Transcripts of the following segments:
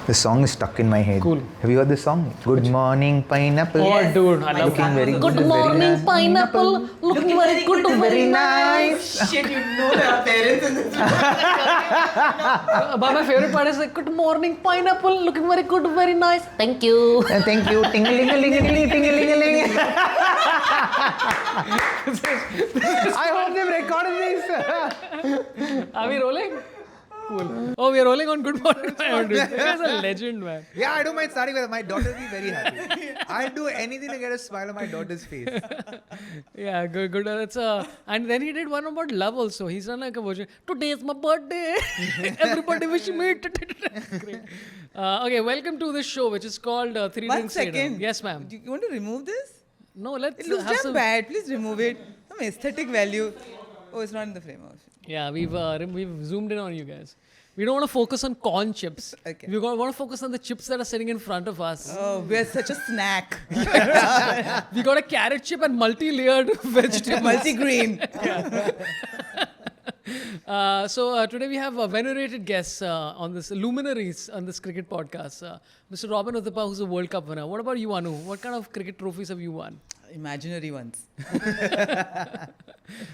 The song is stuck in my head. Cool. Have you heard this song? Good morning, pineapple. Oh, dude, I love Looking that. very Good good, morning, very nice. pineapple. Looking very good, very nice. Shit, you know there are parents in this. But my favorite part is like, good morning, pineapple. Looking very good, very nice. Thank you. Thank you. Ting-a-ling-a-ling-a-ling, ting-a-ling-a-ling. I hope they've recorded this. Are we rolling? Cool. Oh, we are rolling on Good Morning, Pineapple. This guy's a legend, man. Yeah, I don't mind starting with it. My daughter will be very happy. I'll do anything to get a smile on my daughter's face. Yeah, good. That's and then he did one about love also. He's done like a version. Today is my birthday. Everybody wish me. Great. Okay, welcome to this show, which is called Three 1 Drinks Later. second. Yes, ma'am. Do you want to remove this? No, let's It looks have damn some. bad. Please remove it. Some aesthetic value. Oh, it's not in the frame. Oh, shit. Yeah, we've zoomed in on you guys. We don't want to focus on corn chips. Okay. We want to focus on the chips that are sitting in front of us. Oh, we're such a snack. We got a carrot chip and multi-layered vegetable. Multi-green. So today we have venerated guests on this, luminaries on this cricket podcast. Mr. Robin Uthappa, who's a World Cup winner. What about you, Anu? What kind of cricket trophies have you won? Imaginary ones.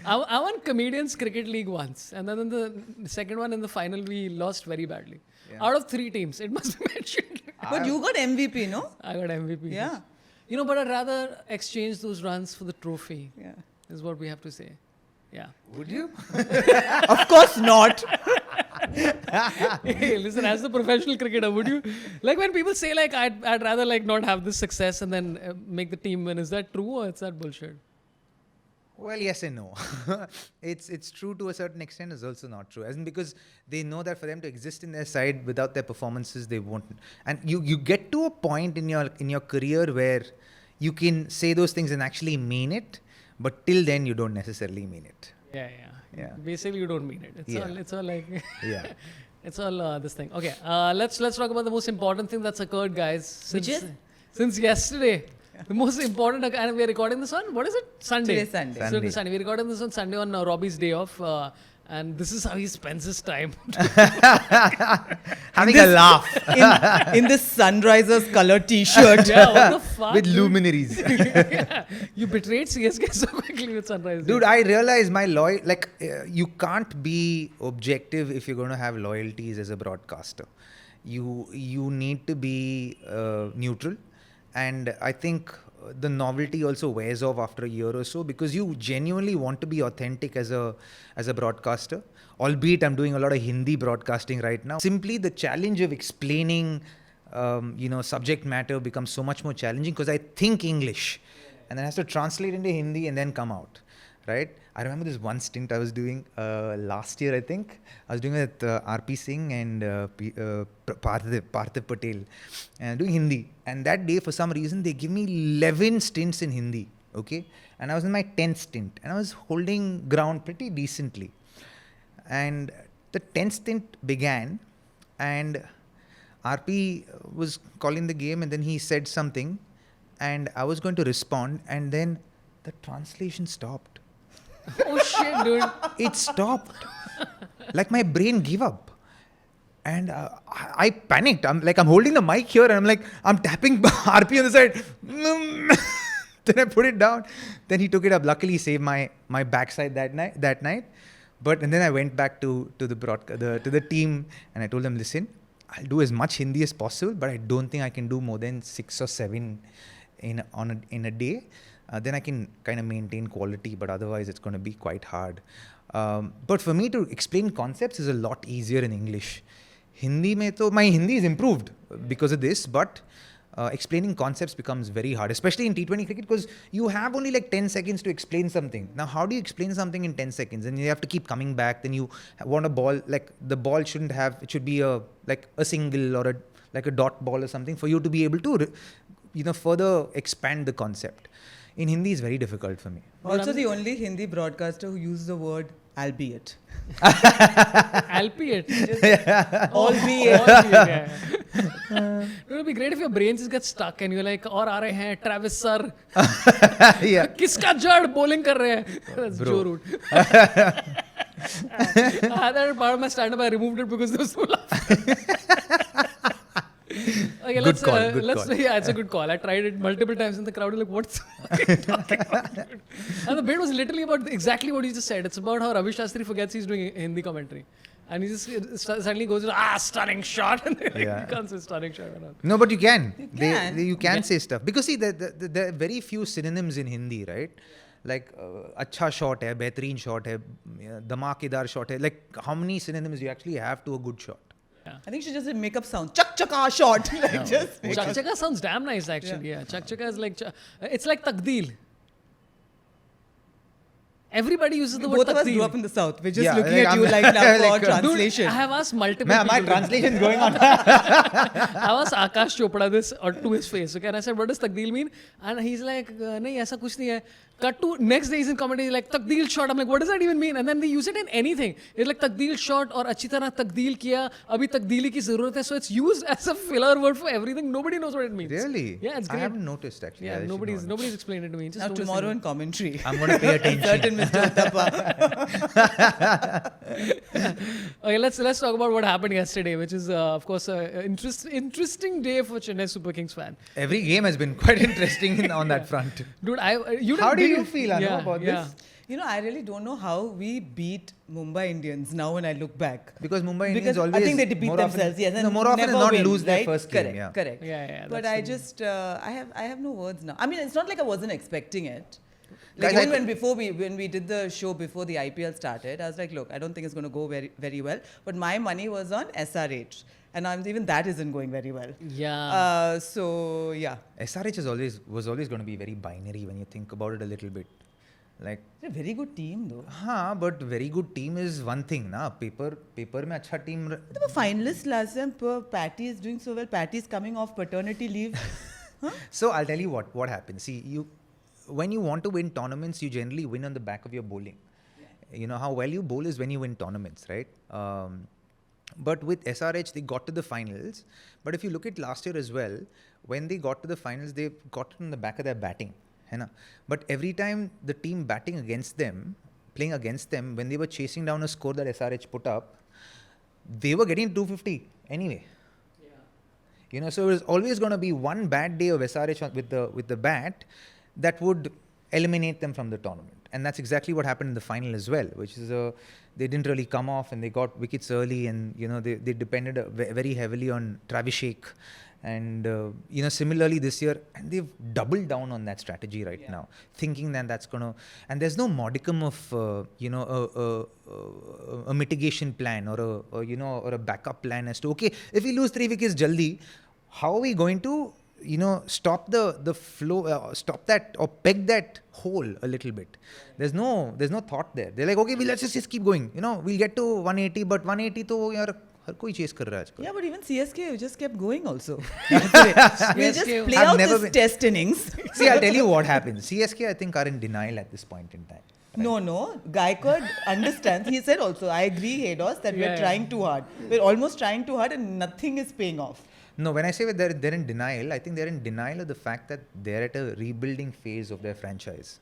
I won Comedians Cricket League once. And then in the second one in the final, we lost very badly. Yeah. Out of 3 teams, it must be mentioned. But you got MVP, no? I got MVP. Yeah. You know, but I'd rather exchange those runs for the trophy, Yeah. is what we have to say. Yeah. Would you? Of course not. Hey, listen, as a professional cricketer, would you, like when people say like, I'd rather like not have this success and then make the team win, is that true or is that bullshit? Well, yes and no. It's true to a certain extent. It's also not true, as in because they know that for them to exist in their side without their performances, they won't. And you get to a point in your career where you can say those things and actually mean it, but till then you don't necessarily mean it. Yeah. Basically, you don't mean it. It's all like. Yeah. It's all this thing. Okay, let's talk about the most important thing that's occurred, guys. Which is? Since yesterday. The most important, and we're recording this on, what is it? Sunday. Today's Sunday. So Sunday. it's Sunday. We're recording this on Sunday on Robbie's day off. And this is how he spends his time. Having a laugh In this Sunrisers color t-shirt. Yeah, what the fuck? with dude? luminaries. Yeah. You betrayed CSK so quickly with Sunrise. Dude, I realize my you can't be objective if you're going to have loyalties as a broadcaster. You need to be neutral, and I think the novelty also wears off after a year or so because you genuinely want to be authentic as a broadcaster. Albeit I'm doing a lot of Hindi broadcasting right now. Simply the challenge of explaining subject matter becomes so much more challenging because I think English and then I have to translate into Hindi and then come out, right? I remember this one stint I was doing last year, I think. I was doing it with RP Singh and Parthiv Patel and doing Hindi. And that day, for some reason, they give me 11 stints in Hindi, okay? And I was in my 10th stint and I was holding ground pretty decently. And the 10th stint began and RP was calling the game and then he said something and I was going to respond and then the translation stopped. Oh shit, dude. It stopped. Like my brain gave up. And I panicked. I'm holding the mic here and I'm tapping RP on the side. Then I put it down. Then he took it up. Luckily, he saved my backside that night. And then I went back to the team and I told them, listen, I'll do as much Hindi as possible, but I don't think I can do more than 6 or 7 in a day. Then I can kind of maintain quality, but otherwise it's going to be quite hard. But for me to explain concepts is a lot easier in English. Hindi mein to, my Hindi is improved because of this, but explaining concepts becomes very hard, especially in T20 cricket because you have only 10 seconds to explain something. Now, how do you explain something in 10 seconds? And you have to keep coming back. Then you want a ball, the ball it should be a single or a dot ball or something for you to be able to, further expand the concept. In Hindi is very difficult for me. Also the only Hindi broadcaster who used the word albeit. Albeit. Albeit. Yeah. It would be great if your brain just gets stuck and you're like, और आ रहे हैं Travis sir. Yeah. किसका जड़ bowling कर रहे हैं? That's Joe Root. I had that part of my stand-up. I removed it because there was no laugh. Okay, Good call, good let's, call. Yeah, it's a good call. I tried it multiple times in the crowd. Like, what's he talking about? And the bit was literally about exactly what you just said. It's about how Ravi Shastri forgets he's doing Hindi commentary. And he just suddenly goes, stunning shot. And like, Yeah. you can't say stunning shot at all. No, but you can. You can. can say stuff. Because see, there are very few synonyms in Hindi, right? Like, acha shot hai, behreen shot hai, dhamakedar shot hai. Like, how many synonyms you actually have to a good shot? I think she just did make up sound. Chak chaka shot. Like just make Chak up. Chaka sounds damn nice, actually. Yeah, Chak Chaka is like, it's like takdeel. Everybody uses the word Both of us takdeel. grew up in the south. We're just Yeah, looking like, at you I'm- like now for like, Dude, translation. I have asked multiple My people. translation is going on. I asked Akash Chopra this or to his face. Okay, and I said, "What does takdeel mean?" And he's like, "Nahi, aisa kuch nahi hai." Cut to next day he's in comedy, he's like takdeel shot. I'm like, what does that even mean? And then they use it in anything. It's like takdeel shot or अच्छी तरह takdeel किया. अभी तकदीली की ज़रूरत है. So it's used as a filler word for everything. Nobody knows what it means. Really? Yeah, it's I great. haven't noticed actually. Yeah, I should nobody's know. explained it to me. Just Now noticing tomorrow it. in commentary. I'm going to pay attention. Certain Mr. Uthappa. Okay, let's talk about what happened yesterday, which is of course an interesting day for Chennai Super Kings fan. Every game has been quite interesting on that front. Dude, How do you feel, Anu, about this? You know, I really don't know how we beat Mumbai Indians now when I look back. Because Mumbai Indians Because always I think they beat more often- themselves, yes. No, And more often than never not win, lose their right? first game. Correct, Yeah. correct. Yeah, But that's I the- just, I have no words now. I mean, it's not like I wasn't expecting it. Like Guys, even when we did the show before the IPL started, I was like, look, I don't think it's going to go very, very well. But my money was on SRH. And even that isn't going very well. Yeah. So, yeah. SRH was always going to be very binary when you think about it a little bit. Like, They're a very good team, though. हाँ, but very good team is one thing, na. Paper में अच्छा team. They were finalists last time. Patty is doing so well. Patty is coming off paternity leave. So I'll tell you what happens. See, when you want to win tournaments, you generally win on the back of your bowling. You know how well you bowl is when you win tournaments, right? But with SRH, they got to the finals. But if you look at last year as well, when they got to the finals, they got it on the back of their batting. है ना? But every time the team batting against them, playing against them, when they were chasing down a score that SRH put up, they were getting 250 anyway. You know, so it was always going to be one bad day of SRH with the bat that would eliminate them from the tournament. And that's exactly what happened in the final as well, which is they didn't really come off and they got wickets early, and you know they depended very heavily on Travis Sheikh. And you know, similarly this year, and they've doubled down on that strategy right now, thinking that that's gonna. And there's no modicum of you know a mitigation plan or a backup plan as to, okay, if we lose 3 wickets jaldi, how are we going to stop the flow, stop that or peg that hole a little bit. There's no thought there. They're like, okay, let's just keep going. You know, we'll get to 180, but 180 to yaar हर कोई chase कर रहा है आजकल. Yeah, but even CSK just kept going also. We'll just play I've out never this been- test innings. See, I'll tell you what happens. CSK, I think, are in denial at this point in time. No. Gaikwad understands. He said also, I agree, Hados, that we're trying too hard. We're almost trying too hard and nothing is paying off. No, when I say that they're in denial, I think they're in denial of the fact that they're at a rebuilding phase of their franchise.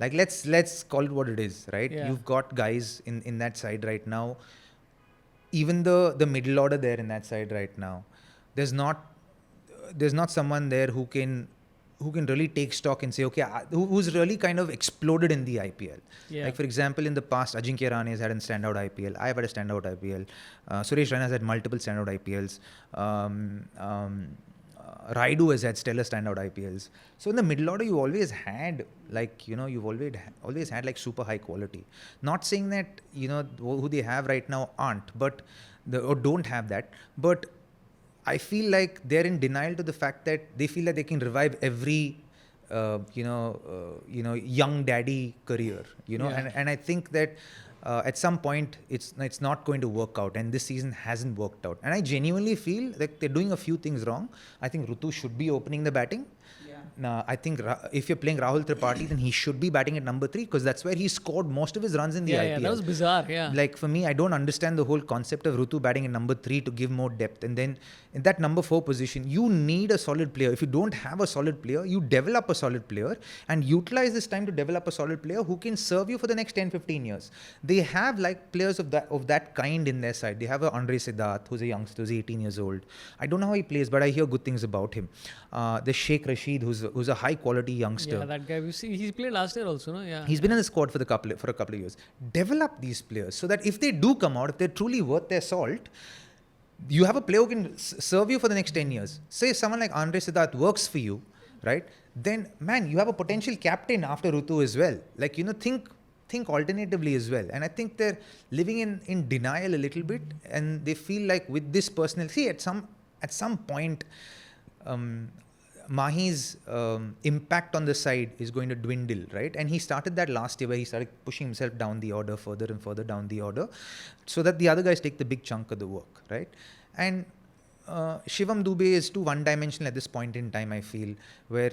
Like, let's call it what it is, right? Yeah. You've got guys in that side right now. Even the middle order there in that side right now, there's not someone there who can really take stock and say, okay, who's really kind of exploded in the IPL. Yeah. Like, for example, in the past, Ajinkya Rahane has had a standout IPL. I've had a standout IPL. Suresh Raina has had multiple standout IPLs. Rayudu has had stellar standout IPLs. So in the middle order, you always had you've always had like super high quality. Not saying that who they have right now aren't, but or don't have that. But I feel like they're in denial to the fact that they feel that they can revive every young daddy career. And I think that at some point it's not going to work out, and this season hasn't worked out. And I genuinely feel like they're doing a few things wrong. I think Rutu should be opening the batting. Now, I think if you're playing Rahul Tripathi, then he should be batting at number 3, because that's where he scored most of his runs in the IPL. Yeah, that was bizarre. Yeah. Like, for me, I don't understand the whole concept of Rutu batting at number 3 to give more depth. And then in that number 4 position, you need a solid player. If you don't have a solid player, you develop a solid player and utilize this time to develop a solid player who can serve you for the next 10-15 years. They have like players of that kind in their side. They have a Andre Siddharth, who's a youngster, who's 18 years old. I don't know how he plays, but I hear good things about him. There's Sheikh Rashid, who's a high quality youngster. Yeah, that guy. We see he's played last year also, no? Yeah. He's been in the squad for a couple of years. Develop these players so that if they do come out, if they're truly worth their salt, you have a player who can serve you for the next 10 years. Say someone like Andre Siddharth works for you, right? Then, man, you have a potential captain after Rutu as well. Like, think alternatively as well. And I think they're living in denial a little bit, and they feel like with this personal... See, at some point, Mahi's impact on the side is going to dwindle, right? And he started that last year where he started pushing himself down the order, further and further down the order, so that the other guys take the big chunk of the work, right? And Shivam Dube is too one-dimensional at this point in time, I feel, where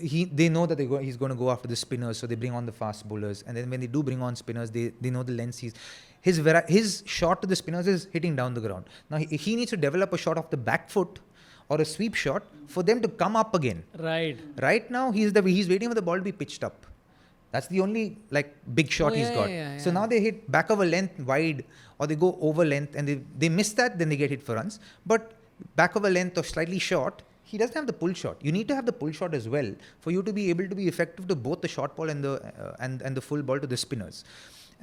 they know that he's going to go after the spinners, so they bring on the fast bowlers. And then when they do bring on spinners, they know the lengths his shot to the spinners is hitting down the ground. Now, he needs to develop a shot off the back foot or a sweep shot for them to come up again. Right. Right now, he's waiting for the ball to be pitched up. That's the only big shot he's got. So now they hit back of a length wide, or they go over length, and they miss that, then they get hit for runs. But back of a length or slightly short, he doesn't have the pull shot. You need to have the pull shot as well for you to be able to be effective to both the short ball and the full ball to the spinners.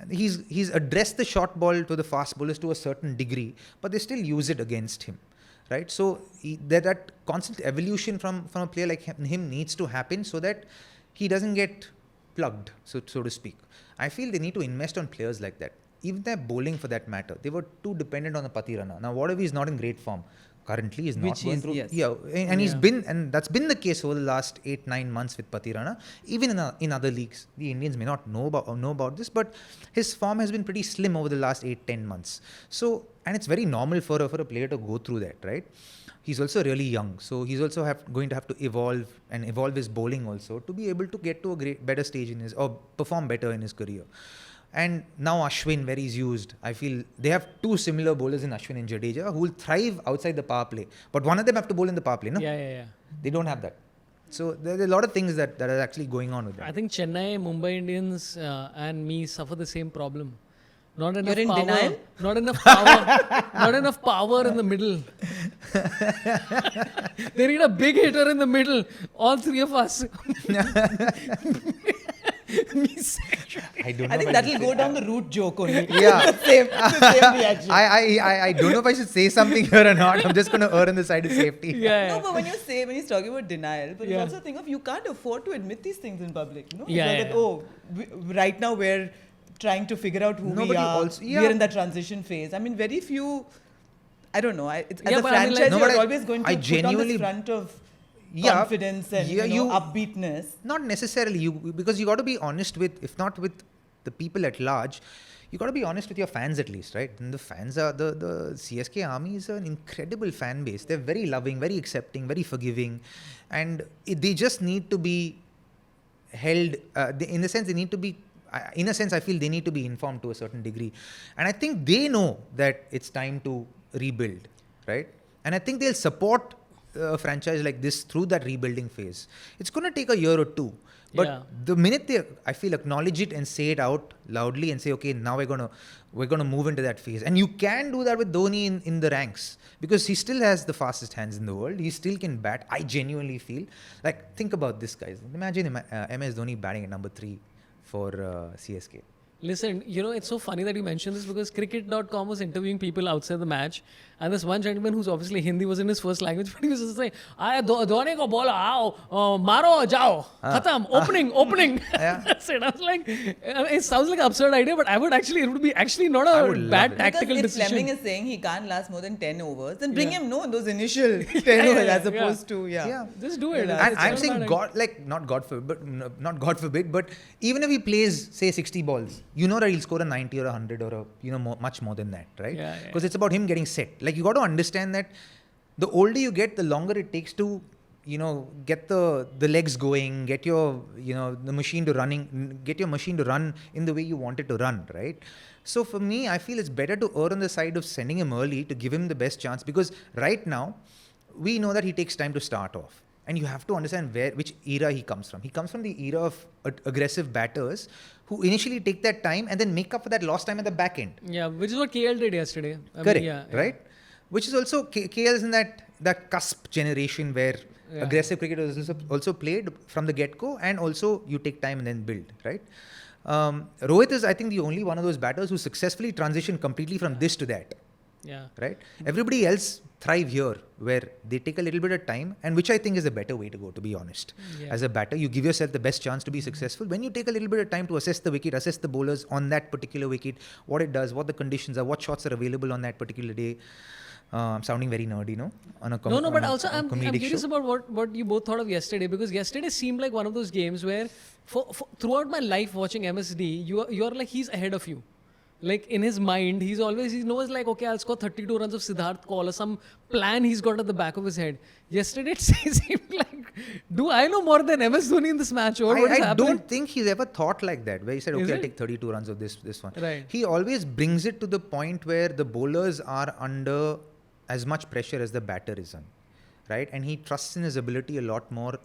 He's addressed the short ball to the fast bowlers to a certain degree, but they still use it against him. Right, so that constant evolution from a player like him needs to happen so that he doesn't get plugged, so to speak. I feel they need to invest on players like that. Even their bowling, for that matter, they were too dependent on the Pathirana. Now, whatever, he's not in great form. Currently, he's not going through. Yes. Yeah, and he's been, and that's been the case over the last 8-9 months with Pathirana. Even in other leagues, the Indians may not know about this, but his form has been pretty slim over the last 8-10 months. So, and it's very normal for a player to go through that, right? He's also really young, so he's also going to have to evolve his bowling also to be able to get to a better stage or perform better in his career. And now Ashwin, where he's used, I feel they have two similar bowlers in Ashwin and Jadeja who will thrive outside the power play. But one of them have to bowl in the power play, no? Yeah. They don't have that. So there are a lot of things that are actually going on with them. I think Chennai, Mumbai Indians and me suffer the same problem. Not enough You're in power. denial? Not enough power. Not enough power in the middle. They need a big hitter in the middle. All three of us. I don't know. I think that will go down the root joke only. Yeah. the same reaction. I don't know if I should say something here or not. I'm just going to err on the side of safety. Yeah. No, but when he's talking about denial, but Yeah. you also think of, you can't afford to admit these things in public. You know? Yeah, It's like that, right now we're trying to figure out who No, we but you are. also- yeah. We're in that transition phase. I mean, very few. I don't know. As Yeah, a but I mean, franchise, like- No, you're but always going to I put on genuinely- this front of Yeah. confidence and Yeah, upbeatness. Not necessarily, because you got to be honest with, if not with the people at large, you got to be honest with your fans at least, right? And the fans are the CSK army is an incredible fan base. They're very loving, very accepting, very forgiving, and they just need to be held. In the sense, they need to be. In a sense, I feel they need to be informed to a certain degree, and I think they know that it's time to rebuild, right? And I think they'll support a franchise like this through that rebuilding phase. It's going to take a year or two. But the minute they, I feel, acknowledge it and say it out loudly and say, okay, now we're gonna move into that phase. And you can do that with Dhoni in the ranks, because he still has the fastest hands in the world. He still can bat. I genuinely feel. Like, think about this, guys. Imagine MS Dhoni batting at number 3 for CSK. Listen, it's so funny that you mentioned this, because cricket.com was interviewing people outside the match, and this one gentleman who's obviously Hindi was in his first language, but he was just saying, Dhoni ko bola, aao, maro, jao, khatam, opening. That's it. I was like, it sounds like an absurd idea, but it would be actually not a bad tactical because if decision. Fleming is saying he can't last more than 10 overs, then bring him those initial 10 overs as opposed to, Just do it. And I'm saying, not God forbid, but even if he plays, say, 60 balls, you know that he'll score a 90 or a 100 or much more than that, right? Because it's about him getting set. Like, you got to understand that the older you get, the longer it takes to get the legs going, get your, the machine to running, get your machine to run in the way you want it to run, right? So for me, I feel it's better to err on the side of sending him early to give him the best chance, because right now, we know that he takes time to start off. And you have to understand which era he comes from. He comes from the era of aggressive batters who initially take that time and then make up for that lost time at the back end. Yeah, which is what KL did yesterday. Correct, right? Which is also, KL is in that cusp generation where aggressive cricket is also played from the get-go, and also you take time and then build, right? Rohit is, I think, the only one of those batters who successfully transitioned completely from this to that. Yeah. Right? Everybody else thrive here, where they take a little bit of time, and which I think is a better way to go, to be honest. Yeah. As a batter, you give yourself the best chance to be successful when you take a little bit of time to assess the wicket, assess the bowlers on that particular wicket, what it does, what the conditions are, what shots are available on that particular day. I'm sounding very nerdy, no? But also I'm curious about what you both thought of yesterday, because yesterday seemed like one of those games where for throughout my life watching MSD, you're like, he's ahead of you. Like in his mind, he knows like, okay, I'll score 32 runs of Siddharth Kaul, or some plan he's got at the back of his head. Yesterday it seemed like, do I know more than MS Dhoni in this match? Or what is I happening? don't think he's ever thought like that, where he said, okay, I'll take 32 runs of this one. Right. He always brings it to the point where the bowlers are under as much pressure as the batter is on, right? And he trusts in his ability a lot more,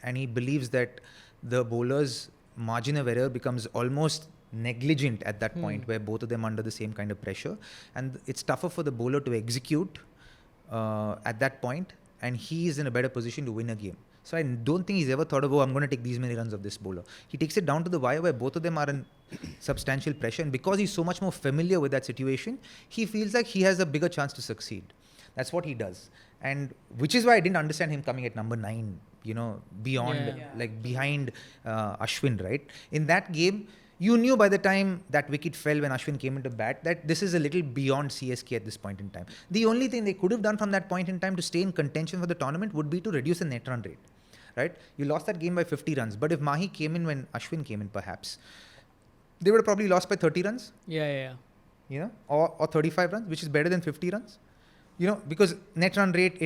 and he believes that the bowler's margin of error becomes almost negligent at that point, where both of them are under the same kind of pressure, and it's tougher for the bowler to execute at that point, and he is in a better position to win a game. So I don't think he's ever thought of, I'm going to take these many runs of this bowler. He takes it down to the wire where both of them are in substantial pressure, and because he's so much more familiar with that situation, he feels like he has a bigger chance to succeed. That's what he does, and which is why I didn't understand him coming at number 9, behind Ashwin, right? In that game, you knew by the time that wicket fell when Ashwin came into bat that this is a little beyond CSK at this point in time. The only thing they could have done from that point in time to stay in contention for the tournament would be to reduce the net run rate, right? You lost that game by 50 runs. But if Mahi came in when Ashwin came in, perhaps, they would have probably lost by 30 runs. Yeah. Or 35 runs, which is better than 50 runs. Because net run rate,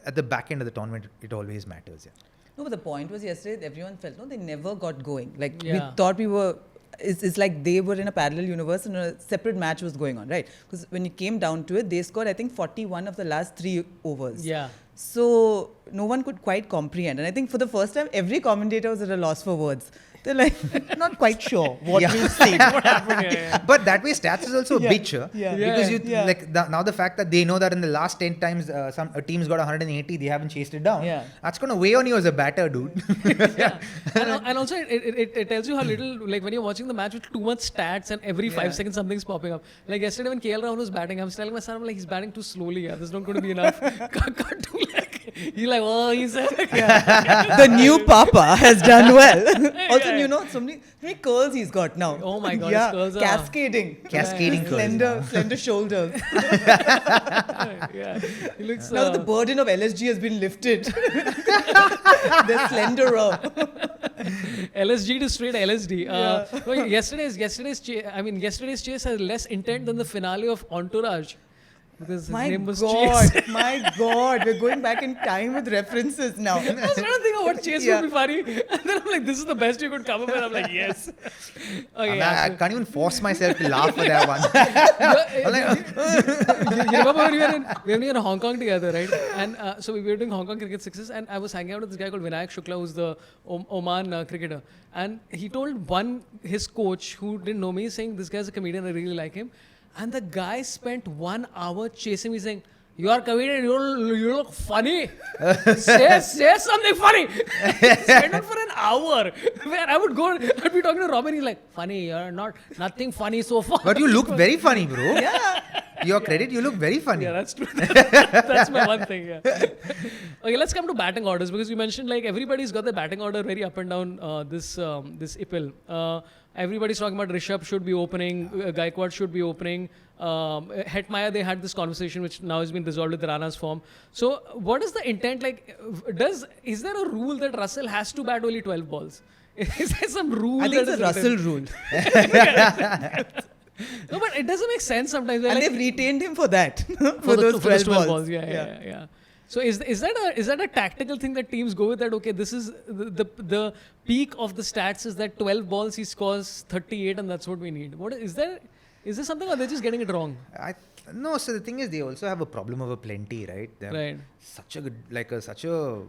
at the back end of the tournament, it always matters. Yeah. No, but the point was yesterday, everyone felt, they never got going. Like, we thought we were... It's like they were in a parallel universe and a separate match was going on, right? Because when you came down to it, they scored, I think, 41 of the last 3 overs. Yeah. So no one could quite comprehend. And I think for the first time, every commentator was at a loss for words. They're like, not quite sure what we'll say. What happened? But that way, stats is also a bitch. Because now the fact that they know that in the last 10 times some team's got 180, they haven't chased it down. Yeah. That's going to weigh on you as a batter, dude. And also it tells you how little, like when you're watching the match with too much stats and every 5 seconds something's popping up. Like yesterday when KL Rahul was batting, I was telling my son, he's batting too slowly. There's not going to be enough. Can't do he's like, he's the new Papa has done well. Also, so many curls he's got now. Oh my God, his curls are... Cascading curls. Slender shoulders. He looks... Now that the burden of LSG has been lifted, they're slenderer. LSG to straight LSD. Yesterday's chase has less intent than the finale of Entourage. Because his name was Chase. My God, we're going back in time with references now. I was trying to think of what Chase would be funny. And then I'm like, this is the best you could come up with. I'm like, yes. Okay, I can't even force myself to laugh at that one. You remember when we were in Hong Kong together, right? And so we were doing Hong Kong cricket sixes, and I was hanging out with this guy called Vinayak Shukla, who's the Oman cricketer. And he told his coach, who didn't know me, saying, this guy's a comedian, I really like him. And the guy spent 1 hour chasing me, saying, you are comedian, you look funny. say something funny. Spent it for an hour. Where I would go, I'd be talking to Robin, he's like, funny, you're nothing funny so far. But you look very funny, bro. Yeah. Your credit, you look very funny. Yeah, that's true. That's my one thing, yeah. Okay, let's come to batting orders, because you mentioned like everybody's got their batting order very up and down this IPL. Everybody's talking about Rishabh should be opening, Gaikwad should be opening. Hetmeyer, they had this conversation which now has been resolved with Rana's form. So what is the intent? Like, is there a rule that Russell has to bat only 12 balls? Is there some rule? I think it's a Russell rule. No, but it doesn't make sense sometimes. And they've retained him for that. for those 12 balls. Yeah. So is that a tactical thing that teams go with, that okay, this is the peak of the stats is that 12 balls he scores 38 and that's what we need? What is there something, or they're just getting it wrong? No, so the thing is, they also have a problem of a plenty, right? They have Right. such a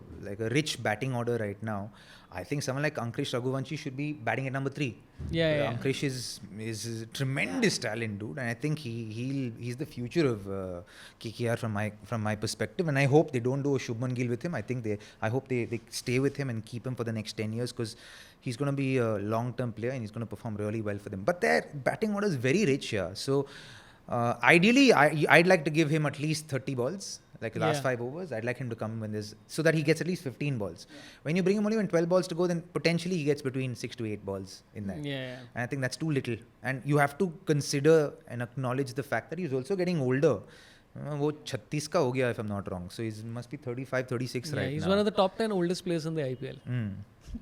rich batting order right now. I think someone like Ankrish Raghuvanshi should be batting at number 3. Yeah. Ankrish is a tremendous talent, dude, and I think he's the future of KKR from my perspective. And I hope they don't do a Shubman Gill with him. I hope they stay with him and keep him for the next 10 years, because he's going to be a long-term player and he's going to perform really well for them. But their batting order is very rich here, so. Ideally, I'd like to give him at least 30 balls, like the last 5 overs. I'd like him to come so that he gets at least 15 balls. When you bring him only when 12 balls to go, then potentially he gets between 6 to 8 balls in that. Yeah. And I think that's too little. And you have to consider and acknowledge the fact that he's also getting older. वो 36 का हो गया, if I'm not wrong. So he must be 35, 36 right now. He's one of the top 10 oldest players in the IPL.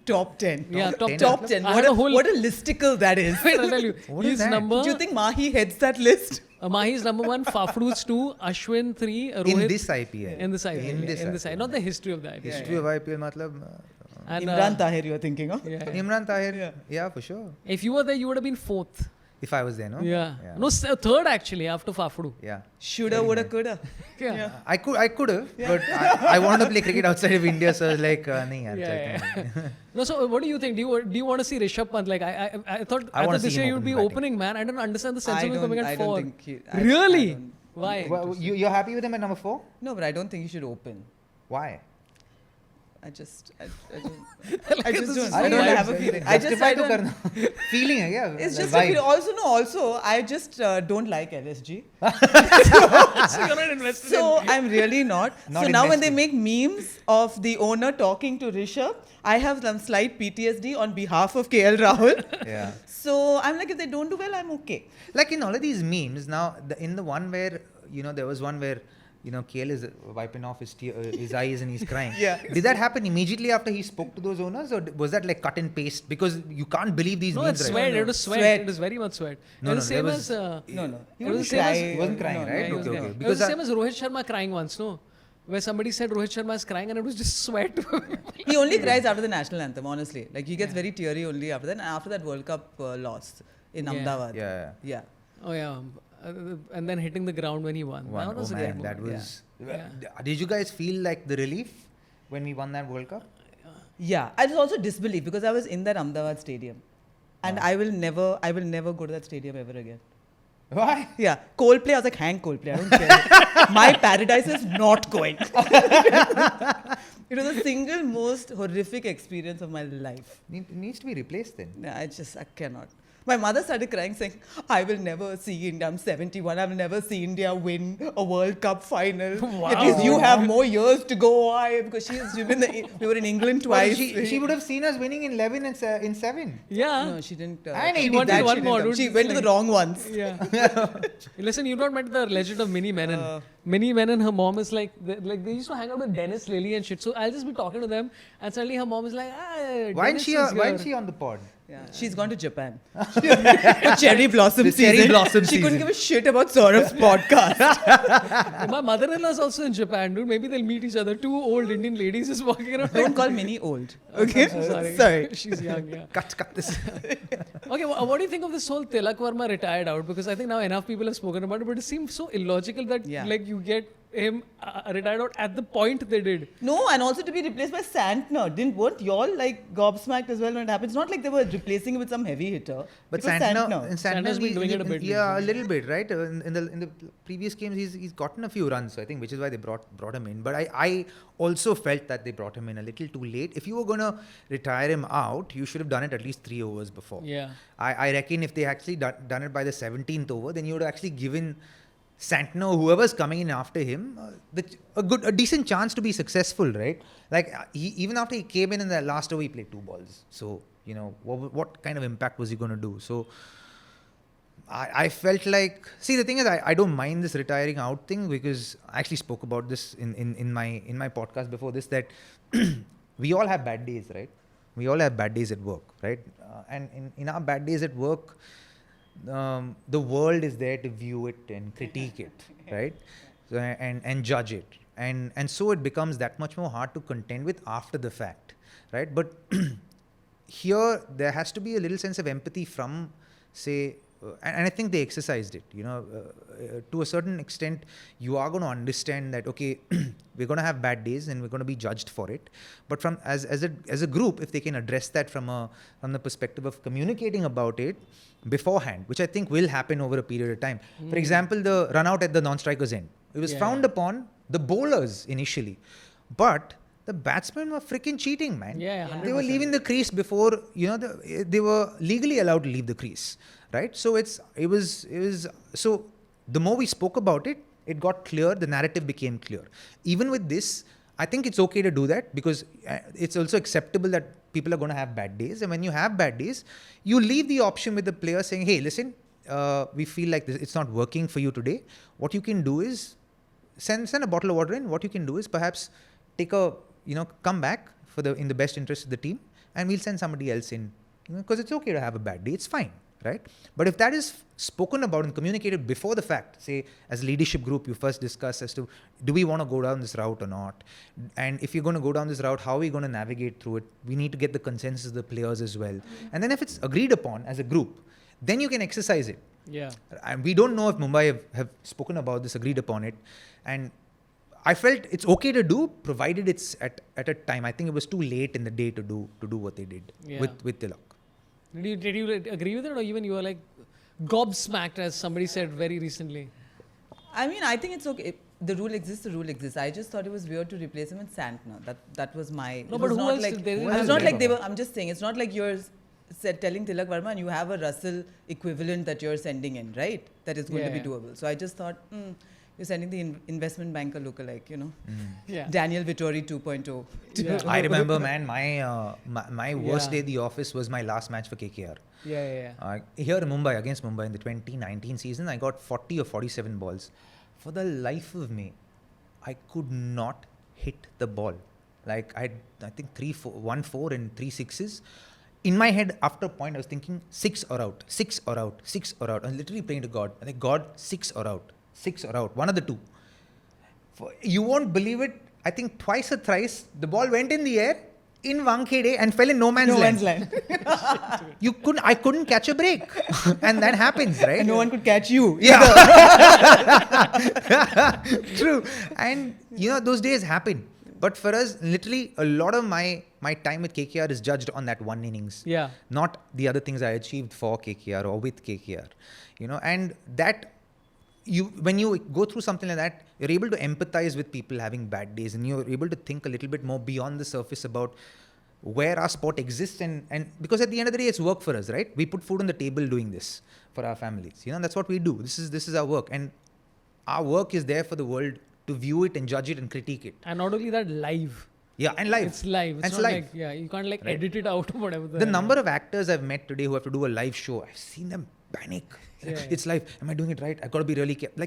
Top 10. Yeah, top 10. Top 10. What a listicle that is. Wait, I'll tell you. What is His that? number. Do you think Mahi heads that list? Mahi's number 1, Fafru's 2, Ashwin 3, Rohit. In this IPL. In this IPL. Not the history of the IPL. History of IPL, matlab. And, Imran Tahir, you are thinking of? Yeah. Imran Tahir. Yeah, for sure. If you were there, you would have been 4th. If I was there, no? Yeah. No, 3rd actually, after Fafru. Yeah. Shoulda, woulda, coulda. Yeah. I could have, but I wanted to play cricket outside of India, so I was like, nahi yaar, Yeah. No, so what do you think? Do you want to see Rishabh Pant? Like I thought wanna this see year him you'd be opening opening, man. I don't understand the sense of him coming at 4. think Really? Why? Well, you're happy with him at number 4? No, but I don't think he should open. Why? I just this is don't. so I don't nice. have a feeling. I just Justify I to don't. karna. Feeling hai kya? It's just Vibe. a feeling. Also, I just don't like LSG. So you're not invested So I'm really not. Not So now when they invested. make memes of the owner talking to Rishabh, I have some slight PTSD on behalf of KL Rahul. Yeah. So I'm like, if they don't do well, I'm okay. Like in all of these memes, now in the one where, there was one where, KL is wiping off his eyes and he's crying. Yeah. Did that happen immediately after he spoke to those owners, or was that like cut and paste? Because you can't believe these No, memes it's right sweat. now. It was sweat. Sweat. It was very much sweat. No, It was no, the same there as... No. It was the same as... He wasn't crying, right? Yeah, he was Okay. crying. It Because was the same as Rohit Sharma crying once, no? Where somebody said Rohit Sharma is crying and it was just sweat. He only cries after the national anthem, honestly. Like he gets very teary only after that. And after that World Cup loss in Ahmedabad. Yeah. Oh yeah. And then hitting the ground when he won. That was a great moment. that was. Yeah. Did you guys feel like the relief when we won that World Cup? Yeah. I was also disbelief because I was in that Ahmedabad stadium. And I will never go to that stadium ever again. Why? Yeah. Coldplay, I was like, hang Coldplay. I don't care. My paradise is not going. It was the single most horrific experience of my life. It needs to be replaced then. Yeah, I cannot. My mother started crying, saying, I will never see India. I'm 71. I will never see India win a World Cup final. Wow. At least you have more years to go. Why? Because we were in England Well, twice. she would have seen us winning in 11 and in 7. Yeah. No, she didn't. And she she did wanted that, one she more, didn't. dude. She It's went to like- the wrong ones. Yeah. Listen, you've not met the legend of Minnie Menon. Minnie Menon, her mom is like they used to hang out with Dennis Lilly and shit. So I'll just be talking to them, and suddenly her mom is like, Why isn't Dennis is she here." on the pod? Yeah. She's gone to Japan. For cherry blossom The season. cherry blossom She couldn't season. give a shit about Saurabh's podcast. My mother-in-law is also in Japan, dude. Maybe they'll meet each other. 2 old Indian ladies just walking around. Don't call Minnie old. Okay? I'm so Sorry. She's young, yeah. Cut this. Okay, what do you think of this whole Tilak Verma retired out? Because I think now enough people have spoken about it, but it seems so illogical that like you get him retired out at the point they did. No, and also to be replaced by Santner. Weren't y'all like gobsmacked as well when it happened? It's not like they were replacing it with some heavy hitter. But it was Santner. Santner's been doing it a bit Yeah, a little bit, right? In the previous games, he's gotten a few runs, I think, which is why they brought him in. But I also felt that they brought him in a little too late. If you were going to retire him out, you should have done it at least 3 overs before. Yeah. I reckon if they actually done it by the 17th over, then you would have actually given Santner, whoever's coming in after him, a decent chance to be successful, right? Like even after he came in the last over, he played 2 balls. So what kind of impact was he going to do? So I felt like, see, the thing is, I don't mind this retiring out thing because I actually spoke about this in my podcast before this, that we all have bad days, right? We all have bad days at work, right? And in our bad days at work, the world is there to view it and critique it, right? So, and judge it. and so it becomes that much more hard to contend with after the fact, right? But here there has to be a little sense of empathy from, say, and I think they exercised it, to a certain extent. You are going to understand that, okay, we're going to have bad days and we're going to be judged for it, but from as a group, if they can address that from the perspective of communicating about it beforehand, which I think will happen over a period of time. For example, the run out at the non-strikers end, it was frowned upon the bowlers initially, but the batsmen were freaking cheating, man. Yeah, They were leaving the crease before, they were legally allowed to leave the crease, right? So so the more we spoke about it, it got clear, the narrative became clear. Even with this, I think it's okay to do that, because it's also acceptable that people are going to have bad days. And when you have bad days, you leave the option with the player saying, hey, listen, we feel like it's not working for you today. What you can do is send a bottle of water in. What you can do is perhaps take come back in the best interest of the team, and we'll send somebody else in, because it's okay to have a bad day. It's fine, right? But if that is spoken about and communicated before the fact, say as a leadership group, you first discuss as to, do we want to go down this route or not? And if you're going to go down this route, how are we going to navigate through it? We need to get the consensus of the players as well. And then if it's agreed upon as a group, then you can exercise it. Yeah. And we don't know if Mumbai have spoken about this, agreed upon it. And I felt it's okay to do, provided it's at a time. I think it was too late in the day to do what they did with Tilak. Did you agree with it, or even you were like gobsmacked, as somebody said very recently? I mean, I think it's okay. The rule exists. I just thought it was weird to replace him with Santner. That was my... No, but who else? It's not like they were... I'm just saying, it's not like you're telling Tilak Verma and you have a Russell equivalent that you're sending in, right? That is going to be doable. So I just thought, you're sending the investment banker lookalike, Daniel Vittori 2.0. Yeah. I remember, man, my worst day at the office was my last match for KKR. Yeah. Here in Mumbai, against Mumbai in the 2019 season, I got 40 or 47 balls. For the life of me, I could not hit the ball. Like I think 1 4 and 3 6s. In my head, after a point, I was thinking 6 or out, 6 or out, 6 or out. I was literally praying to God. I think, God, 6 or out, 6 or out, one of the two. You won't believe it. I think twice or thrice, the ball went in the air in Wankhede and fell in no man's land. I couldn't catch a break. And that happens, right? And no one could catch you. Yeah. True. And, those days happen. But for us, literally, a lot of my time with KKR is judged on that one innings. Yeah. Not the other things I achieved for KKR or with KKR. And that, when you go through something like that, you're able to empathize with people having bad days, and you're able to think a little bit more beyond the surface about where our sport exists, and because at the end of the day, it's work for us, right? We put food on the table doing this for our families. That's what we do. This is our work, and our work is there for the world to view it and judge it and critique it. And not only that, live. Yeah, and live. It's live. It's not live. like, you can't edit it out or whatever. The number of actors I've met today who have to do a live show, I've seen them panic. It's live. Am I doing it right? I've got to be really careful.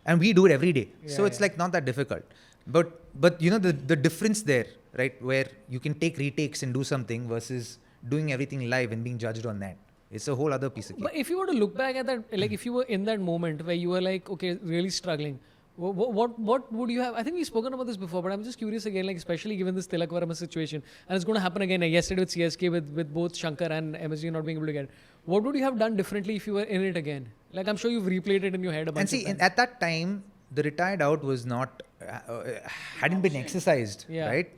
And we do it every day. So it's not that difficult. But the difference there, right, where you can take retakes and do something versus doing everything live and being judged on that. It's a whole other piece of cake. But if you were to look back at that, if you were in that moment where you were really struggling, what would you have? I think we've spoken about this before, but I'm just curious again, especially given this Tilak Verma situation, and it's going to happen again yesterday with CSK with both Shankar and MSD not being able to get it. What would you have done differently if you were in it again? I'm sure you've replayed it in your head a bunch of times. At that time, the retired out was not, hadn't been exercised, right?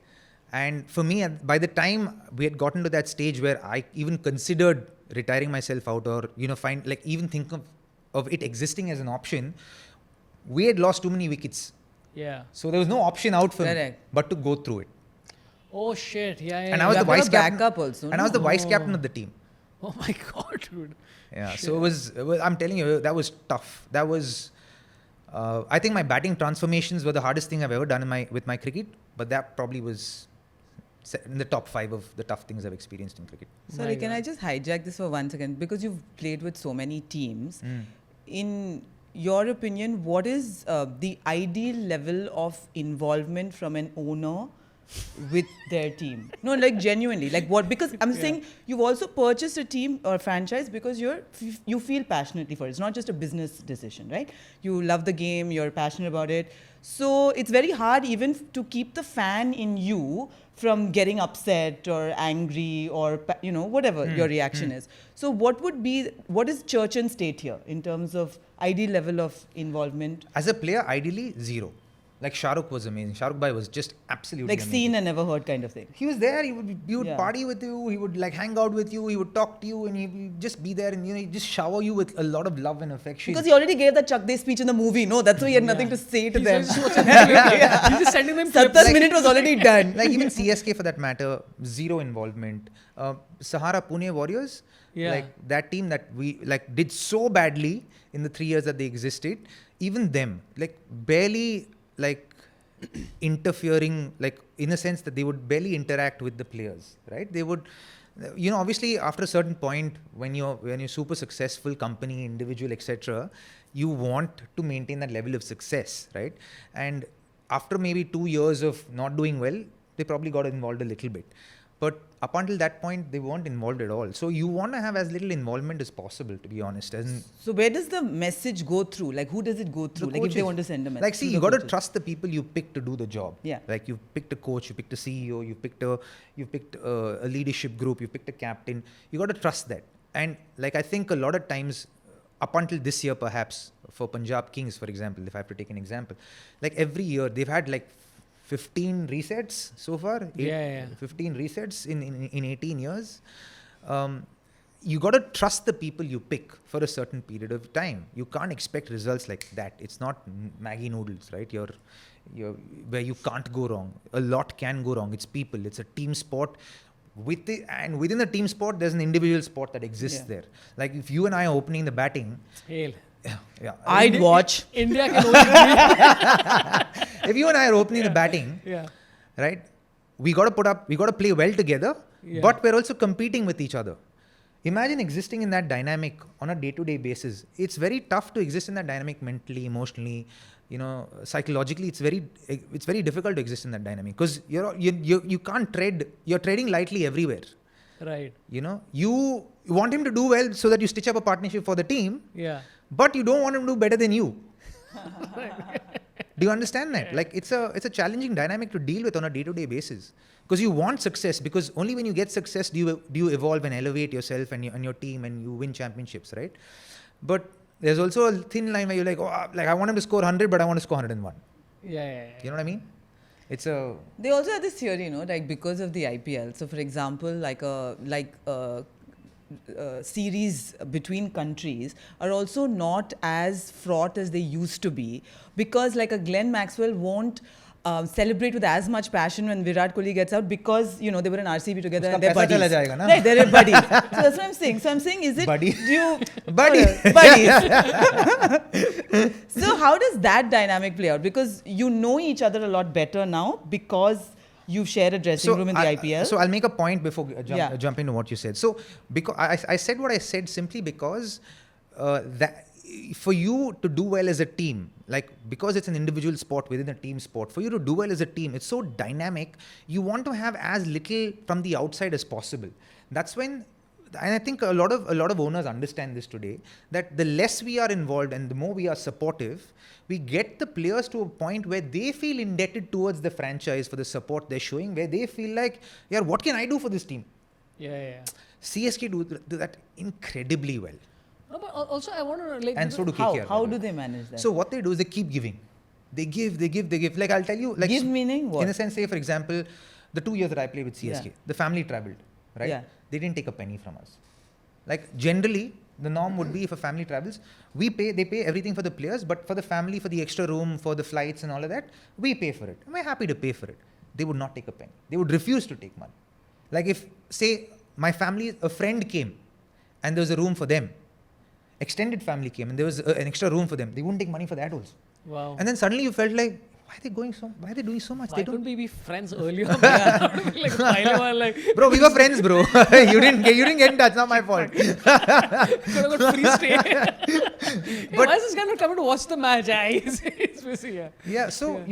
And for me, by the time we had gotten to that stage where I even considered retiring myself out, or, even think of it existing as an option, we had lost too many wickets. Yeah. So there was no option out for me but to go through it. Oh shit! Yeah. And I was the vice captain. Backup also. And I was the vice captain of the team. Oh my god, dude. Yeah. Shit. So it was. I'm telling you, that was tough. That was. I think my batting transformations were the hardest thing I've ever done with my cricket. But that probably was in the top 5 of the tough things I've experienced in cricket. Sorry, can I just hijack this for 1 second? Because you've played with so many teams. In your opinion, what is the ideal level of involvement from an owner with their team? No, like genuinely, like what? Because I'm saying you've also purchased a team or franchise because you feel passionately for it. It's not just a business decision, right? You love the game, you're passionate about it. So it's very hard even to keep the fan in you from getting upset or angry or whatever your reaction is. So what is church and state here in terms of ideal level of involvement? As a player, ideally, zero. Like Shah Rukh was amazing. Shah Rukh Bhai was just absolutely Like amazing. seen and never heard kind of thing. He was there. He would party with you. He would like hang out with you. He would talk to you, and he would just be there, and he'd just shower you with a lot of love and affection. Because he already gave that Chak De speech in the movie. No, that's why he had nothing to say to them. He's just sending them clips. 70 minute was already done. Like even CSK for that matter, zero involvement. Sahara Pune Warriors, like that team that we like did so badly in the 3 years that they existed. Even them, like barely like interfering, like in a sense that they would barely interact with the players, right? They would, obviously after a certain point when you're super successful company, individual, etc., you want to maintain that level of success, right? And after maybe 2 years of not doing well, they probably got involved a little bit. But up until that point, they weren't involved at all. So you want to have as little involvement as possible, to be honest. And so where does the message go through? Like who does it go through? Like if they want to send a message. Like see, you got to trust the people you pick to do the job. Yeah. Like you picked a coach, you picked a CEO, you picked a leadership group, you picked a captain. You got to trust that. And like I think a lot of times, up until this year perhaps, for Punjab Kings, for example, if I have to take an example, like every year they've had like 15 resets so far. 15 resets in 18 years. You got to trust the people you pick for a certain period of time. You can't expect results like that. It's not Maggie noodles, right? You're where you can't go wrong. A lot can go wrong. It's people. It's a team sport. And within the team sport, there's an individual sport that exists there. Like if you and I are opening the batting. Hail. Yeah. I'd watch. India can only If you and I are opening the batting, right? We got to play well together, but we're also competing with each other. Imagine existing in that dynamic on a day-to-day basis. It's very tough to exist in that dynamic mentally, emotionally, psychologically. It's very difficult to exist in that dynamic because you can't trade. You're trading lightly everywhere. Right. You want him to do well so that you stitch up a partnership for the team. Yeah. But you don't want him to do better than you. Do you understand that? Like it's a challenging dynamic to deal with on a day-to-day basis because you want success, because only when you get success do you evolve and elevate yourself and your team and you win championships, right? But there's also a thin line where you're like, I want him to score 100, but I want to score 101. Yeah. You know what I mean? They also have this theory, like because of the IPL. So for example, like series between countries are also not as fraught as they used to be, because like a Glenn Maxwell won't celebrate with as much passion when Virat Kohli gets out because they were in RCB together and they're buddies. Right, they're buddies. So that's what I'm saying. So I'm saying, is it buddy? Buddies. So how does that dynamic play out? Because you know each other a lot better now because you share a dressing room in the IPL. So I'll make a point before jump into what you said. So because I said what I said simply because that for you to do well as a team, like because it's an individual sport within a team sport, for you to do well as a team, it's so dynamic. You want to have as little from the outside as possible. That's when. And I think a lot of owners understand this today, that the less we are involved and the more we are supportive, we get the players to a point where they feel indebted towards the franchise for the support they're showing, where they feel like, what can I do for this team? Yeah. CSK do that incredibly well. No, but also I want to and so do KKR. How do they manage that? So what they do is they keep giving. They give. Like I'll tell you. Like give meaning what? In a sense, say for example, the 2 years that I played with CSK, the family traveled, right? Yeah. They didn't take a penny from us. Like generally, the norm would be if a family travels, they pay everything for the players, but for the family, for the extra room, for the flights and all of that, we pay for it. And we're happy to pay for it. They would not take a penny. They would refuse to take money. Like if, say, my family, a friend came and there was a room for them, extended family came and there was an extra room for them, they wouldn't take money for that also. Wow. And then suddenly you felt like, why are they doing so much? Why They don't. couldn't we be friends earlier? Like, pehle baar, like, Bro, we were friends, bro. you didn't get in touch. Not my fault. could have got free stay. Hey, why is this guy not coming to watch the match? Yeah, he's busy. Yeah. Yeah. So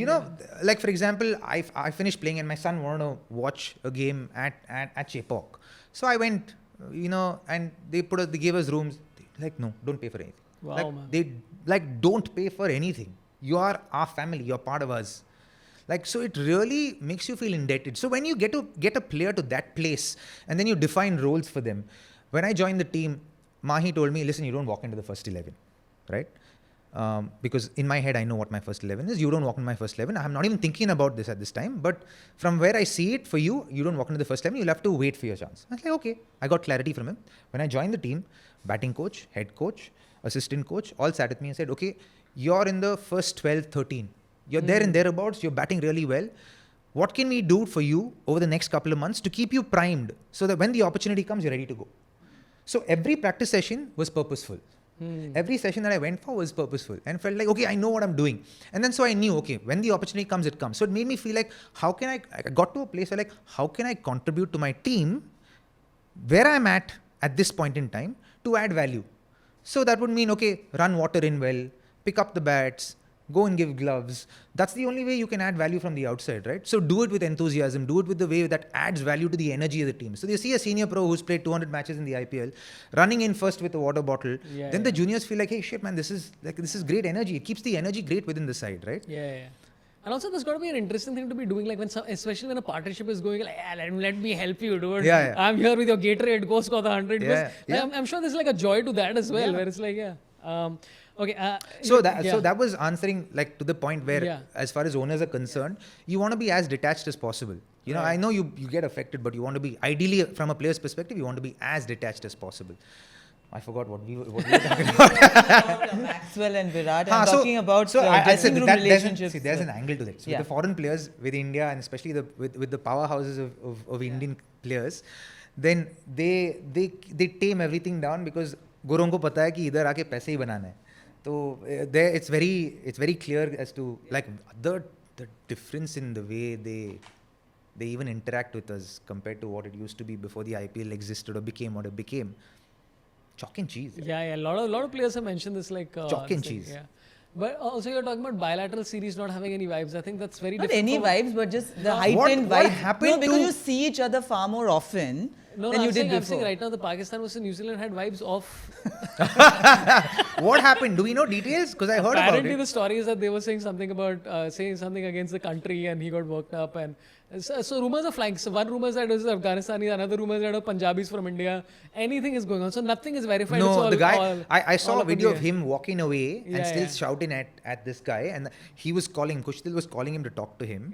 like for example, I finished playing and my son wanted to watch a game at Chepauk. So I went, and they gave us rooms. Like, no, don't pay for anything. Wow, like, man. They don't pay for anything. You are our family. You're part of us. Like, so it really makes you feel indebted. So when you get a player to that place and then you define roles for them. When I joined the team, Mahi told me, listen, you don't walk into the first 11, right? Because in my head, I know what my first 11 is. You don't walk into my first 11. I'm not even thinking about this at this time. But from where I see it for you, you don't walk into the first 11. You'll have to wait for your chance. I was like, okay. I got clarity from him. When I joined the team, batting coach, head coach, assistant coach, all sat with me and said, okay, you're in the first 12, 13. You're there and thereabouts. You're batting really well. What can we do for you over the next couple of months to keep you primed so that when the opportunity comes, you're ready to go? So every practice session was purposeful. Every session that I went for was purposeful and felt like, okay, I know what I'm doing. And then so I knew, okay, when the opportunity comes, it comes. So it made me feel like, I got to a place where like, how can I contribute to my team where I'm at this point in time to add value? So that would mean, okay, run water in well, pick up the bats, go and give gloves. That's the only way you can add value from the outside, right? So do it with enthusiasm, do it with the way that adds value to the energy of the team. So you see a senior pro who's played 200 matches in the IPL, running in first with a water bottle. Then the juniors feel like, hey, shit, man, this is great energy. It keeps the energy great within the side, right? Yeah. And also, there's got to be an interesting thing to be doing, like especially when a partnership is going, like, let me help you, dude. Yeah. I'm here with your Gatorade, go score the 100. Yeah. I'm sure there's like a joy to that as well, where it's like, okay. So that was answering like to the point where, as far as owners are concerned, you want to be as detached as possible. I know you get affected, but you want to be, ideally from a player's perspective, you want to be as detached as possible. I forgot what we were talking about. Maxwell and Virat. I'm talking about dressing room relationships. There's an angle to that. So with the foreign players, with India, and especially with the powerhouses of Indian players, then they tame everything down because गोरों को पता है कि इधर आके पैसे ही बनाना है. So there it's very clear as to like the difference in the way they even interact with us compared to what it used to be before the IPL existed or became what it became. Chalk and cheese. Yeah. A lot of players have mentioned this, like chalk and cheese. Yeah. But also you're talking about bilateral series not having any vibes. I think that's very not different. Not any vibes, but just the heightened what vibes. Happened no, because you see each other far more often than you did before. I'm saying right now the Pakistan versus New Zealand had vibes of. What happened? Do we know details? Because I heard about it. Apparently the story is that they were saying something about saying something against the country and he got worked up and so rumors are flying. So one rumor is that it was Afghanistan, another rumor is that it was Punjabis from India. Anything is going on. So nothing is verified. No, the guy, I saw a video of him walking away and still shouting at this guy, and he was calling, Kushtil was calling him to talk to him.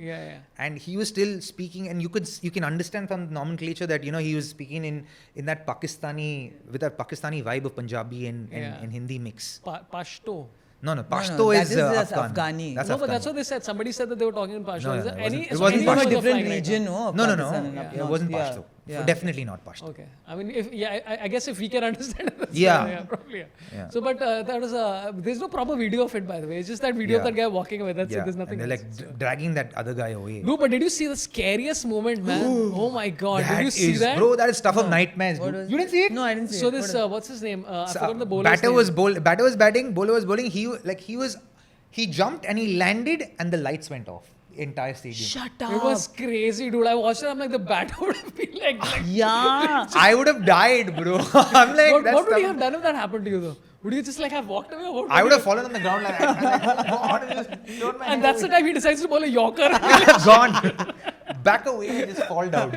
And he was still speaking, and you can understand from the nomenclature that he was speaking in that Pakistani, with that Pakistani vibe of Punjabi and Hindi mix. Pashto. No, Pashto is Afghani. That's but that's what they said. Somebody said that they were talking in Pashto. It wasn't from a different region, no. It wasn't Pashto. Definitely not Pashto. Okay. I mean, I guess if we can understand it, probably. Yeah. So, but that was there's no proper video of it, by the way. It's just that video of that guy walking away. That's it. There's nothing. And they're dragging that other guy away. No, but did you see the scariest moment, man? Oh my God! Did you see that? Bro, that is stuff of nightmares. You didn't see it? No, I didn't see it. So this, what's his name? I forgot the bowler's Batter was batting, bowler was bowling. He jumped and he landed and the lights went off. Entire stadium. Shut up. It was crazy, dude. I watched it. I'm like, the batter would have been like yeah. I would have died, bro. I'm like, what would you have done if that happened to you, though? Would you just like have walked away? Or I would have fallen on the ground like and that's the time he decides to bowl a Yorker. Gone. Back away and just fall down.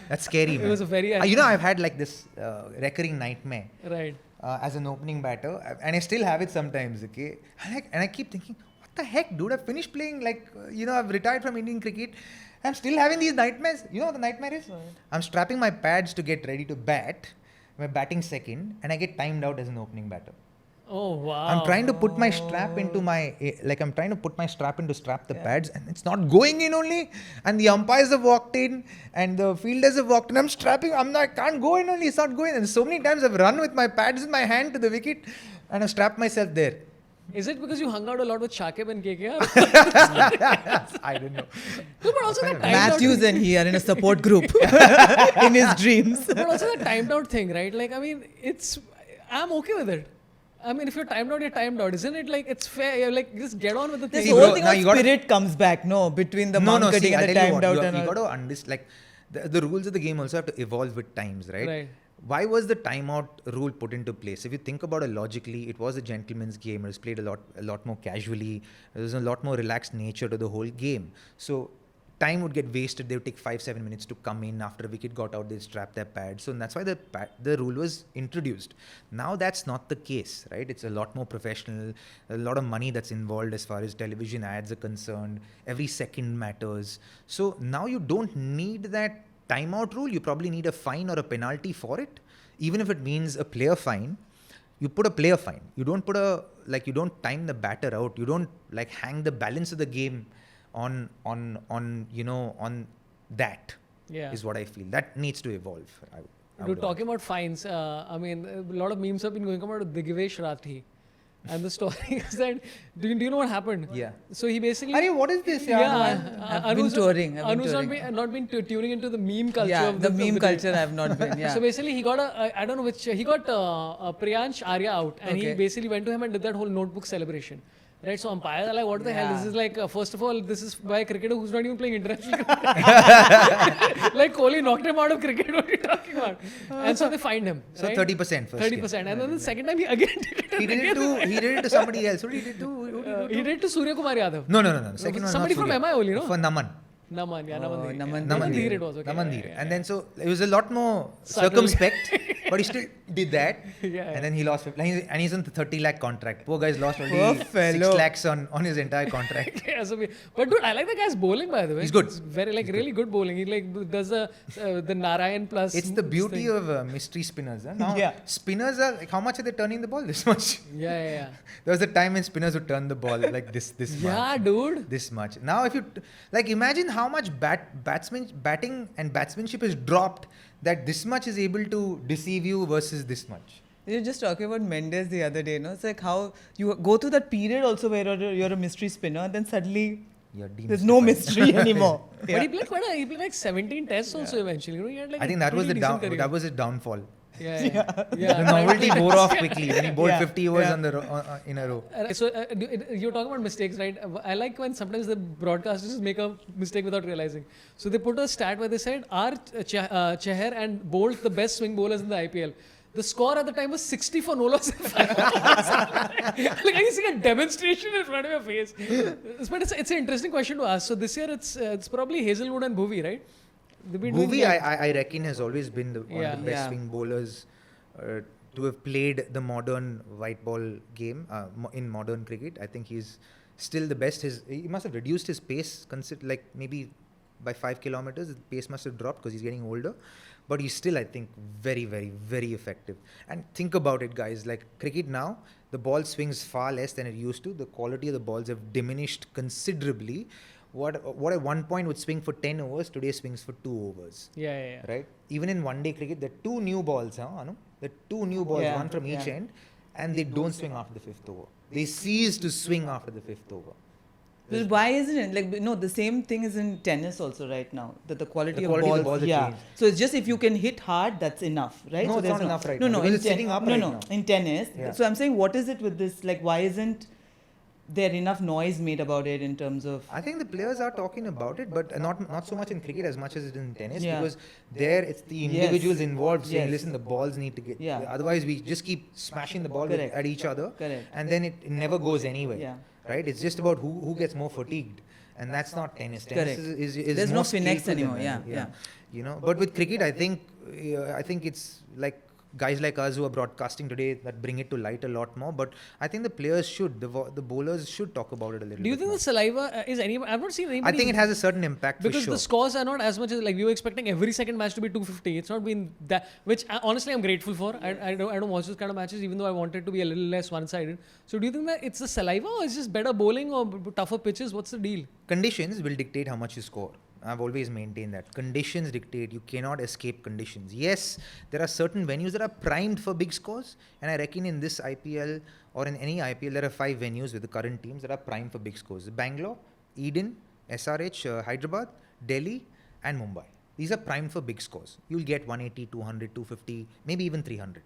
That's scary, man. It was a very... I've had like this recurring nightmare. Right. As an opening batter. And I still have it sometimes, okay? And I keep thinking, what the heck, dude? I've finished playing, I've retired from Indian cricket. I'm still having these nightmares. You know what the nightmare is? Right. I'm strapping my pads to get ready to bat. I'm batting second, and I get timed out as an opening batter. Oh, wow. I'm trying to put my strap into strap the pads, and it's not going in only. And the umpires have walked in, and the fielders have walked in. I'm strapping. I can't go in only. It's not going. And so many times I've run with my pads in my hand to the wicket, and I've strapped myself there. Is it because you hung out a lot with Shakib and KKR? I don't know. No, but also that timed Matthews and he are in a support group in his dreams. But also that timed out thing, right? Like, I mean, I'm okay with it. I mean, if you're timed out, you're timed out. Isn't it like, it's fair? You're like, just get on with the This thing. whole bro, thing now of you gotta- spirit comes back, between the marketing and the timed out and you all. got to understand, like, the rules of the game also have to evolve with times, right? Right. Why was the timeout rule put into place? If you think about it logically, it was a gentleman's game. It was played a lot more casually. There was a lot more relaxed nature to the whole game. So time would get wasted. They would take 5-7 minutes to come in. After a wicket got out, they strap their pads. So that's why the rule was introduced. Now that's not the case, right? It's a lot more professional. A lot of money that's involved as far as television ads are concerned. Every second matters. So now you don't need that timeout rule. You probably need a fine or a penalty for it. Even if it means a player fine, you put a player fine. You don't you don't time the batter out. You don't hang the balance of the game on that. Yeah. Is what I feel. That needs to evolve. Dude, talking about fines, I mean, a lot of memes have been going about Digvesh Rathi. And the story is that, do you know what happened? Yeah. So he basically... Arey, what is this? I've been touring. Anu's not been tuning into the meme culture. Yeah, of the of meme day. culture I've not been. Yeah. So basically, he got I don't know which, he got Priyansh Arya out, and he Okay. basically went to him and did that whole notebook celebration. Right, so umpires are like, what the hell? This is like, first of all, this is by a cricketer who's not even playing international cricket. Like Kohli knocked him out of cricket. What are you talking about? And so they fined him. So right? 30% first. 30%. And then the second time he again did it. He did it to somebody else. What did he do? He did it to Surya Kumar Yadav. No. Second one. Somebody from MI only, no? For Naman. Naman, yeah, Naman. Naman Dheer it was, okay. Naman Yeah, Dheer. yeah, And then so it was a lot more Subtle. circumspect, but he still did that. Yeah. And then he lost, and he's on the 30 lakh contract. Poor guy's lost only Poor 6 fellow. lakhs on his entire contract. Yeah, but dude, I like the guy's bowling, by the way. He's good. It's very really good bowling. He does the Narayan plus. It's the beauty thing. of mystery spinners. Huh? Now, Yeah. spinners are how much are they turning the ball? This much. Yeah. There was a time when spinners would turn the ball like this much. Yeah, dude. This much. Now, if you imagine how much batting and batsmanship is dropped that this much is able to deceive you versus this much. We were just talking about Mendes the other day, It's like how you go through that period also where you're a mystery spinner, and then suddenly there's no mystery anymore. But he played like 17 tests also eventually. He had like I a think that was pretty decent career. that was his downfall. Yeah. The novelty wore off quickly when he bowled Yeah, 50 overs yeah. in a row. So you're talking about mistakes, right? I like when sometimes the broadcasters make a mistake without realizing. So they put a stat where they said, are Chahar and Bolt the best swing bowlers in the IPL? The score at the time was 60 for no loss. Like, are you seeing a demonstration in front of your face? But it's an interesting question to ask. So this year it's probably Hazelwood and Bhuvi, right? Bhuvi, I reckon, has always been one of the best Yeah. swing bowlers to have played the modern white ball game in modern cricket. I think he's still the best. He must have reduced his pace, maybe by 5 kilometers. The pace must have dropped because he's getting older. But he's still, I think, very, very, very effective. And think about it, guys. Like cricket now, the ball swings far less than it used to. The quality of the balls have diminished considerably. What at one point would swing for 10 overs, today swings for 2 overs. Yeah. Right? Even in one day cricket, there are 2 new balls, Anu? There are 2 new balls, Yeah, one from each end, and they don't swing after the 5th over. They cease to swing after the 5th over. Well, why isn't it? The same thing is in tennis also right now. That the quality, The quality of of the balls, balls have changed. So it's just if you can hit hard, that's enough, right? No, so it's there's not enough right no, now, No, because in it's sitting up no, right no, now. in tennis. Yeah. So I'm saying, what is it with this? Like, why isn't there enough noise made about it in terms of? I think the players are talking about it, but not so much in cricket as much as it is in tennis, Yeah. because there it's the individuals involved saying, Yes. listen, the balls need to get. Yeah. Otherwise, we just keep smashing the ball Correct. at each other, Correct. and then it never goes anywhere. Yeah. Right? It's just about who gets more fatigued, and that's not tennis. Tennis Correct. is There's more no finesse skillful than anymore, that. yeah. You know, but with cricket, I think it's like guys like us who are broadcasting today that bring it to light a lot more. But I think the players should, the bowlers should talk about it a little. Do you bit think more. the saliva is any? I've not seen anybody. I think it has a certain impact because for sure. the scores are not as much as like we were expecting every second match to be 250. It's not been that, which honestly I'm grateful for. I don't watch those kind of matches, even though I want it to be a little less one-sided. So do you think that it's the saliva, or it's just better bowling or tougher pitches? What's the deal? Conditions will dictate how much you score. I've always maintained that. Conditions dictate. You cannot escape conditions. Yes, there are certain venues that are primed for big scores. And I reckon in this IPL or in any IPL, there are 5 venues with the current teams that are primed for big scores. Bangalore, Eden, SRH, Hyderabad, Delhi and Mumbai. These are primed for big scores. You'll get 180, 200, 250, maybe even 300.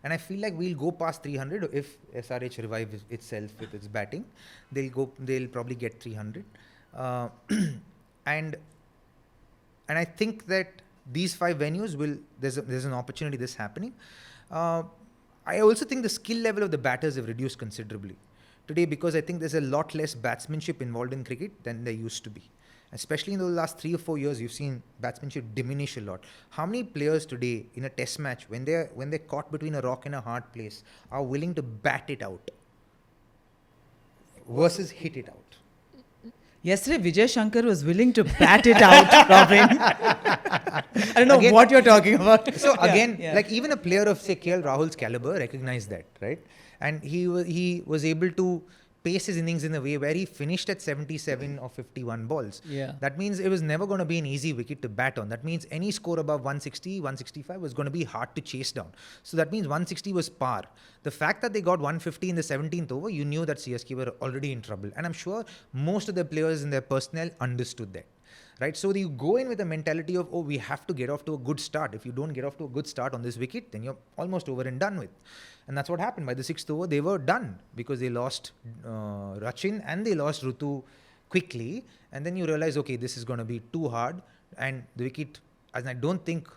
And I feel like we'll go past 300 if SRH revives itself with its batting. They'll probably get 300. And I think that these 5 venues there's an opportunity this happening. I also think the skill level of the batters have reduced considerably today because I think there's a lot less batsmanship involved in cricket than there used to be. Especially in the last 3 or 4 years, you've seen batsmanship diminish a lot. How many players today in a test match, when they're caught between a rock and a hard place, are willing to bat it out versus hit it out? Yesterday, Vijay Shankar was willing to bat it out, Robin. I don't know what you're talking about. So again, like even a player of say KL Rahul's caliber recognized that, right? And he was able to pace his innings in a way where he finished at 77 or 51 balls. Yeah. That means it was never going to be an easy wicket to bat on. That means any score above 160, 165 was going to be hard to chase down. So that means 160 was par. The fact that they got 150 in the 17th over, you knew that CSK were already in trouble. And I'm sure most of the players in their personnel understood that. Right, so you go in with a mentality of, we have to get off to a good start. If you don't get off to a good start on this wicket, then you're almost over and done with. And that's what happened. By the 6th over, they were done because they lost Rachin and they lost Rutu quickly. And then you realize, okay, this is going to be too hard. And the wicket, and I don't think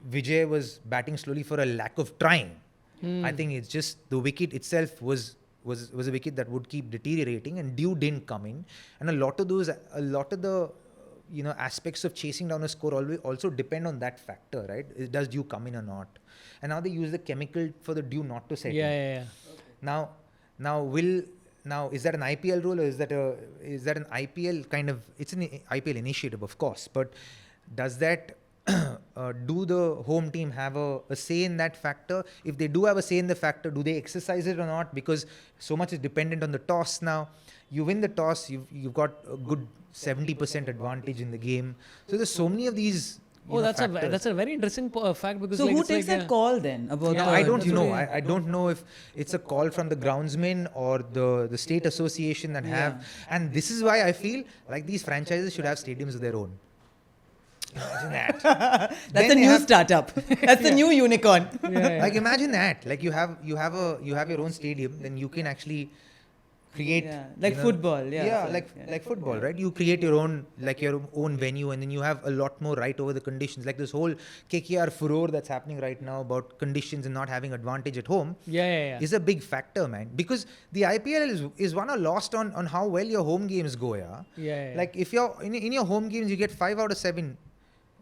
Vijay was batting slowly for a lack of trying. I think it's just the wicket itself was a wicket that would keep deteriorating, and Dew didn't come in. And a lot of the aspects of chasing down a score also depend on that factor, right? Does Dew come in or not? And now they use the chemical for the Dew not to set in. Yeah. Now is that an IPL rule or is that an IPL kind of? It's an IPL initiative, of course, but does that do the home team have a say in that factor? If they do have a say in the factor, do they exercise it or not? Because so much is dependent on the toss now. You win the toss, you've got a good 70% advantage in the game. So there's so many of these. That's a very interesting fact because. So who takes that call then about? I don't know. I don't know if it's a call from the groundsmen or the state association that have. And this is why I feel like these franchises should have stadiums of their own. Imagine that. That's a new startup. That's a new unicorn. Like imagine that. Like you have your own stadium, then you can actually create football. Like football, right? You create your own venue, and then you have a lot more right over the conditions. Like this whole KKR furore that's happening right now about conditions and not having advantage at home. Is a big factor, man. Because the IPL is won or lost on how well your home games go. Like if you're in your home games, you get 5 out of 7.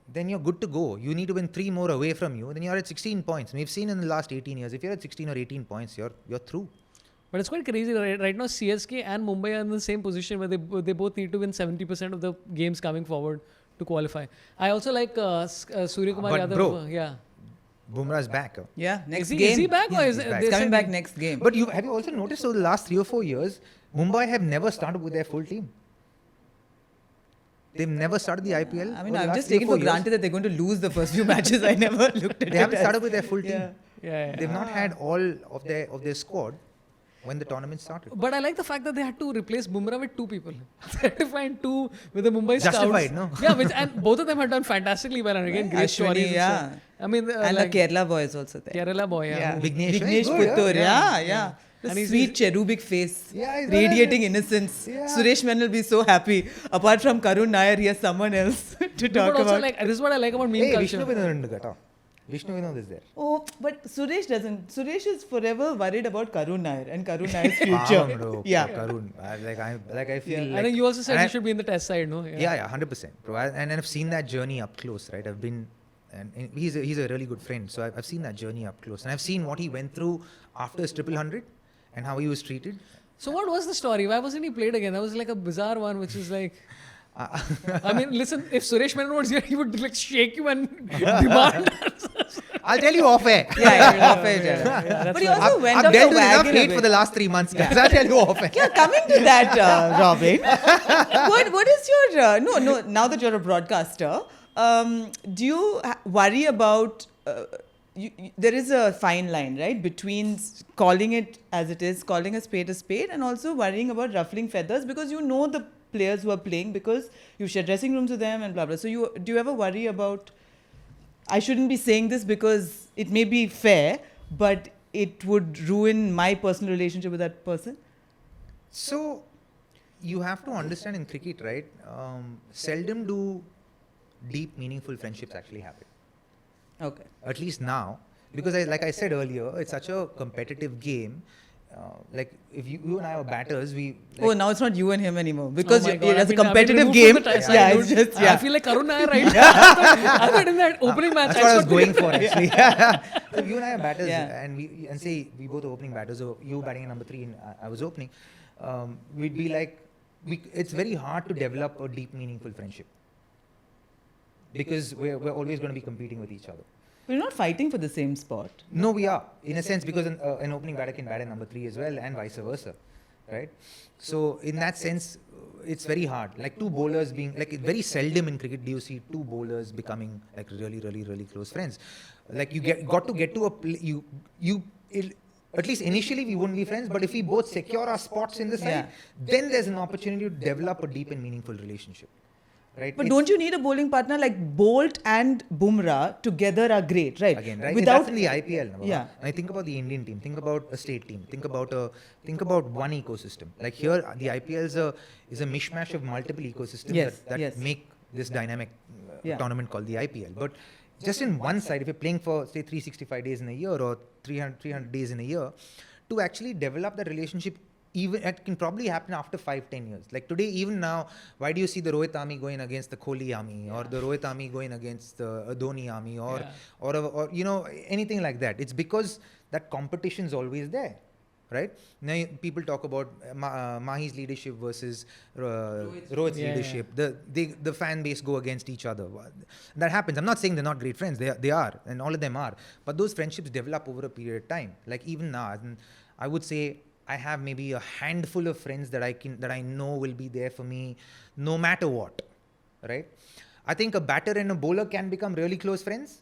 Then you're good to go. You need to win 3 more away from you. Then you're at 16 points. We've seen in the last 18 years, if you're at 16 or 18 points, you're through. But it's quite crazy. Right now, CSK and Mumbai are in the same position where they both need to win 70% of the games coming forward to qualify. I also like Surya Kumar Yadav. Bro, Bumrah's back. Next game. Is he back or is he's coming back next game? But have you also noticed over the last 3 or 4 years, Mumbai have never started with their full team. They've never started the IPL. I mean, I've just taken for granted that they're going to lose the first few matches. I never looked at it. They haven't started with their full team. They've not had all of their squad when the tournament started. But I like the fact that they had to replace Bumrah with 2 people. They had to find 2 with the Mumbai Justified, scouts. no? And both of them had done fantastically well. And again, great stories. I mean, and the Kerala boy is also there. Kerala boy, Vignesh Puttur, The and sweet cherubic face, radiating innocence. Suresh Menon will be so happy. Apart from Karun Nair, he has someone else to talk about. This is what I like about meme culture. Vishnu Vinod is there. Oh, but Suresh doesn't. Suresh is forever worried about Karun Nair and Karun Nair's future. Karun. I feel I think you also said he should be in the test side, no? 100%. Bro. And I've seen that journey up close, right? I've been, and he's a really good friend, so I've seen that journey up close, and I've seen what he went through after his 100 and how he was treated. So what was the story? Why wasn't he played again? That was like a bizarre one, which is like. I mean, listen, if Suresh Menon was here, he would like shake you and demand. I'll tell you off air. Off air. But he also went I've off the dealt with enough wagon a hate bit. for the last 3 months, guys. I'll tell you off air. Yeah, coming to that, Robin. What is your no? Now that you're a broadcaster, do you worry about? There is a fine line, right, between calling it as it is, calling a spade, and also worrying about ruffling feathers because you know the players who are playing because you share dressing rooms with them and blah blah. So do you ever worry about? I shouldn't be saying this because it may be fair, but it would ruin my personal relationship with that person. So, you have to understand in cricket, right? Seldom do deep, meaningful friendships actually happen. Okay. At least now, because like I said earlier, it's such a competitive game. Like if you and I are batters, Now it's not you and him anymore because Oh my God, it's a I've been competitive removed game. from the side, Yeah, dude. it's just I feel like Karun Nair right now. I thought in that opening match. That's what I was going for actually. So you and I are batters, Yeah. and say we both are opening batters. So you batting at number 3 and I was opening. We'd be like, it's very hard to develop a deep, meaningful friendship because we're always going to be competing with each other. We're not fighting for the same spot. No, we are in a sense because an opening batter can bat at number 3 as well, and vice versa, right? So in that sense, it's very hard. Like two bowlers being like very seldom in cricket do you see two bowlers becoming like really, really, really close friends. Like you got to get to at least initially we wouldn't be friends, but if we both secure our spots in the side, then there's an opportunity to develop a deep and meaningful relationship. Right? But don't you need a bowling partner like Bolt and Bumrah together are great, right? Again, right? Without That's in the IPL. No? Yeah. I think about the Indian team. Think about a state team. Think about one ecosystem. Like here, the IPL is a mishmash of multiple ecosystems that make this dynamic tournament called the IPL. But just in one side, if you're playing for say 365 days in a year or 300 days in a year, to actually develop that relationship. Even it can probably happen after 5-10 years. Like today, even now, why do you see the Rohit army going against the Kohli army, or the Rohit army going against the Dhoni army, or anything like that? It's because that competition is always there, right? Now people talk about Mahi's leadership versus Rohit's leadership. The fan base go against each other. That happens. I'm not saying they're not great friends. They are, and all of them are. But those friendships develop over a period of time. Like even now, I would say. I have maybe a handful of friends that I know will be there for me no matter what, right? I think a batter and a bowler can become really close friends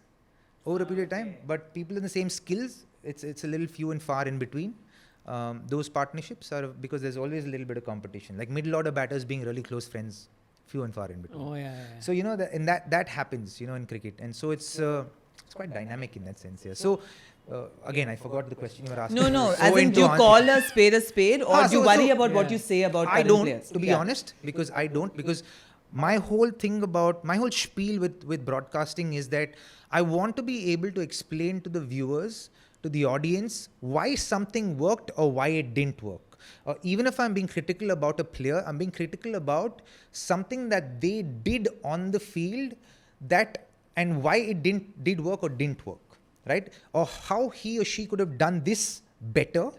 over a period of time, but people in the same skills, it's a little few and far in between. Those partnerships are because there's always a little bit of competition, like middle order batters being really close friends, few and far in between. Oh yeah. So that happens, in cricket, and so it's quite dynamic in that sense. Yeah. So. Again, I forgot the question you were asking. No. So As in, do you call a spade, or do you worry about what you say about I current don't, players? to be honest, because my whole spiel with broadcasting is that I want to be able to explain to the viewers, to the audience, why something worked or why it didn't work. Even if I'm being critical about a player, I'm being critical about something that they did on the field and why it did work or didn't work. Right? Or how he or she could have done this better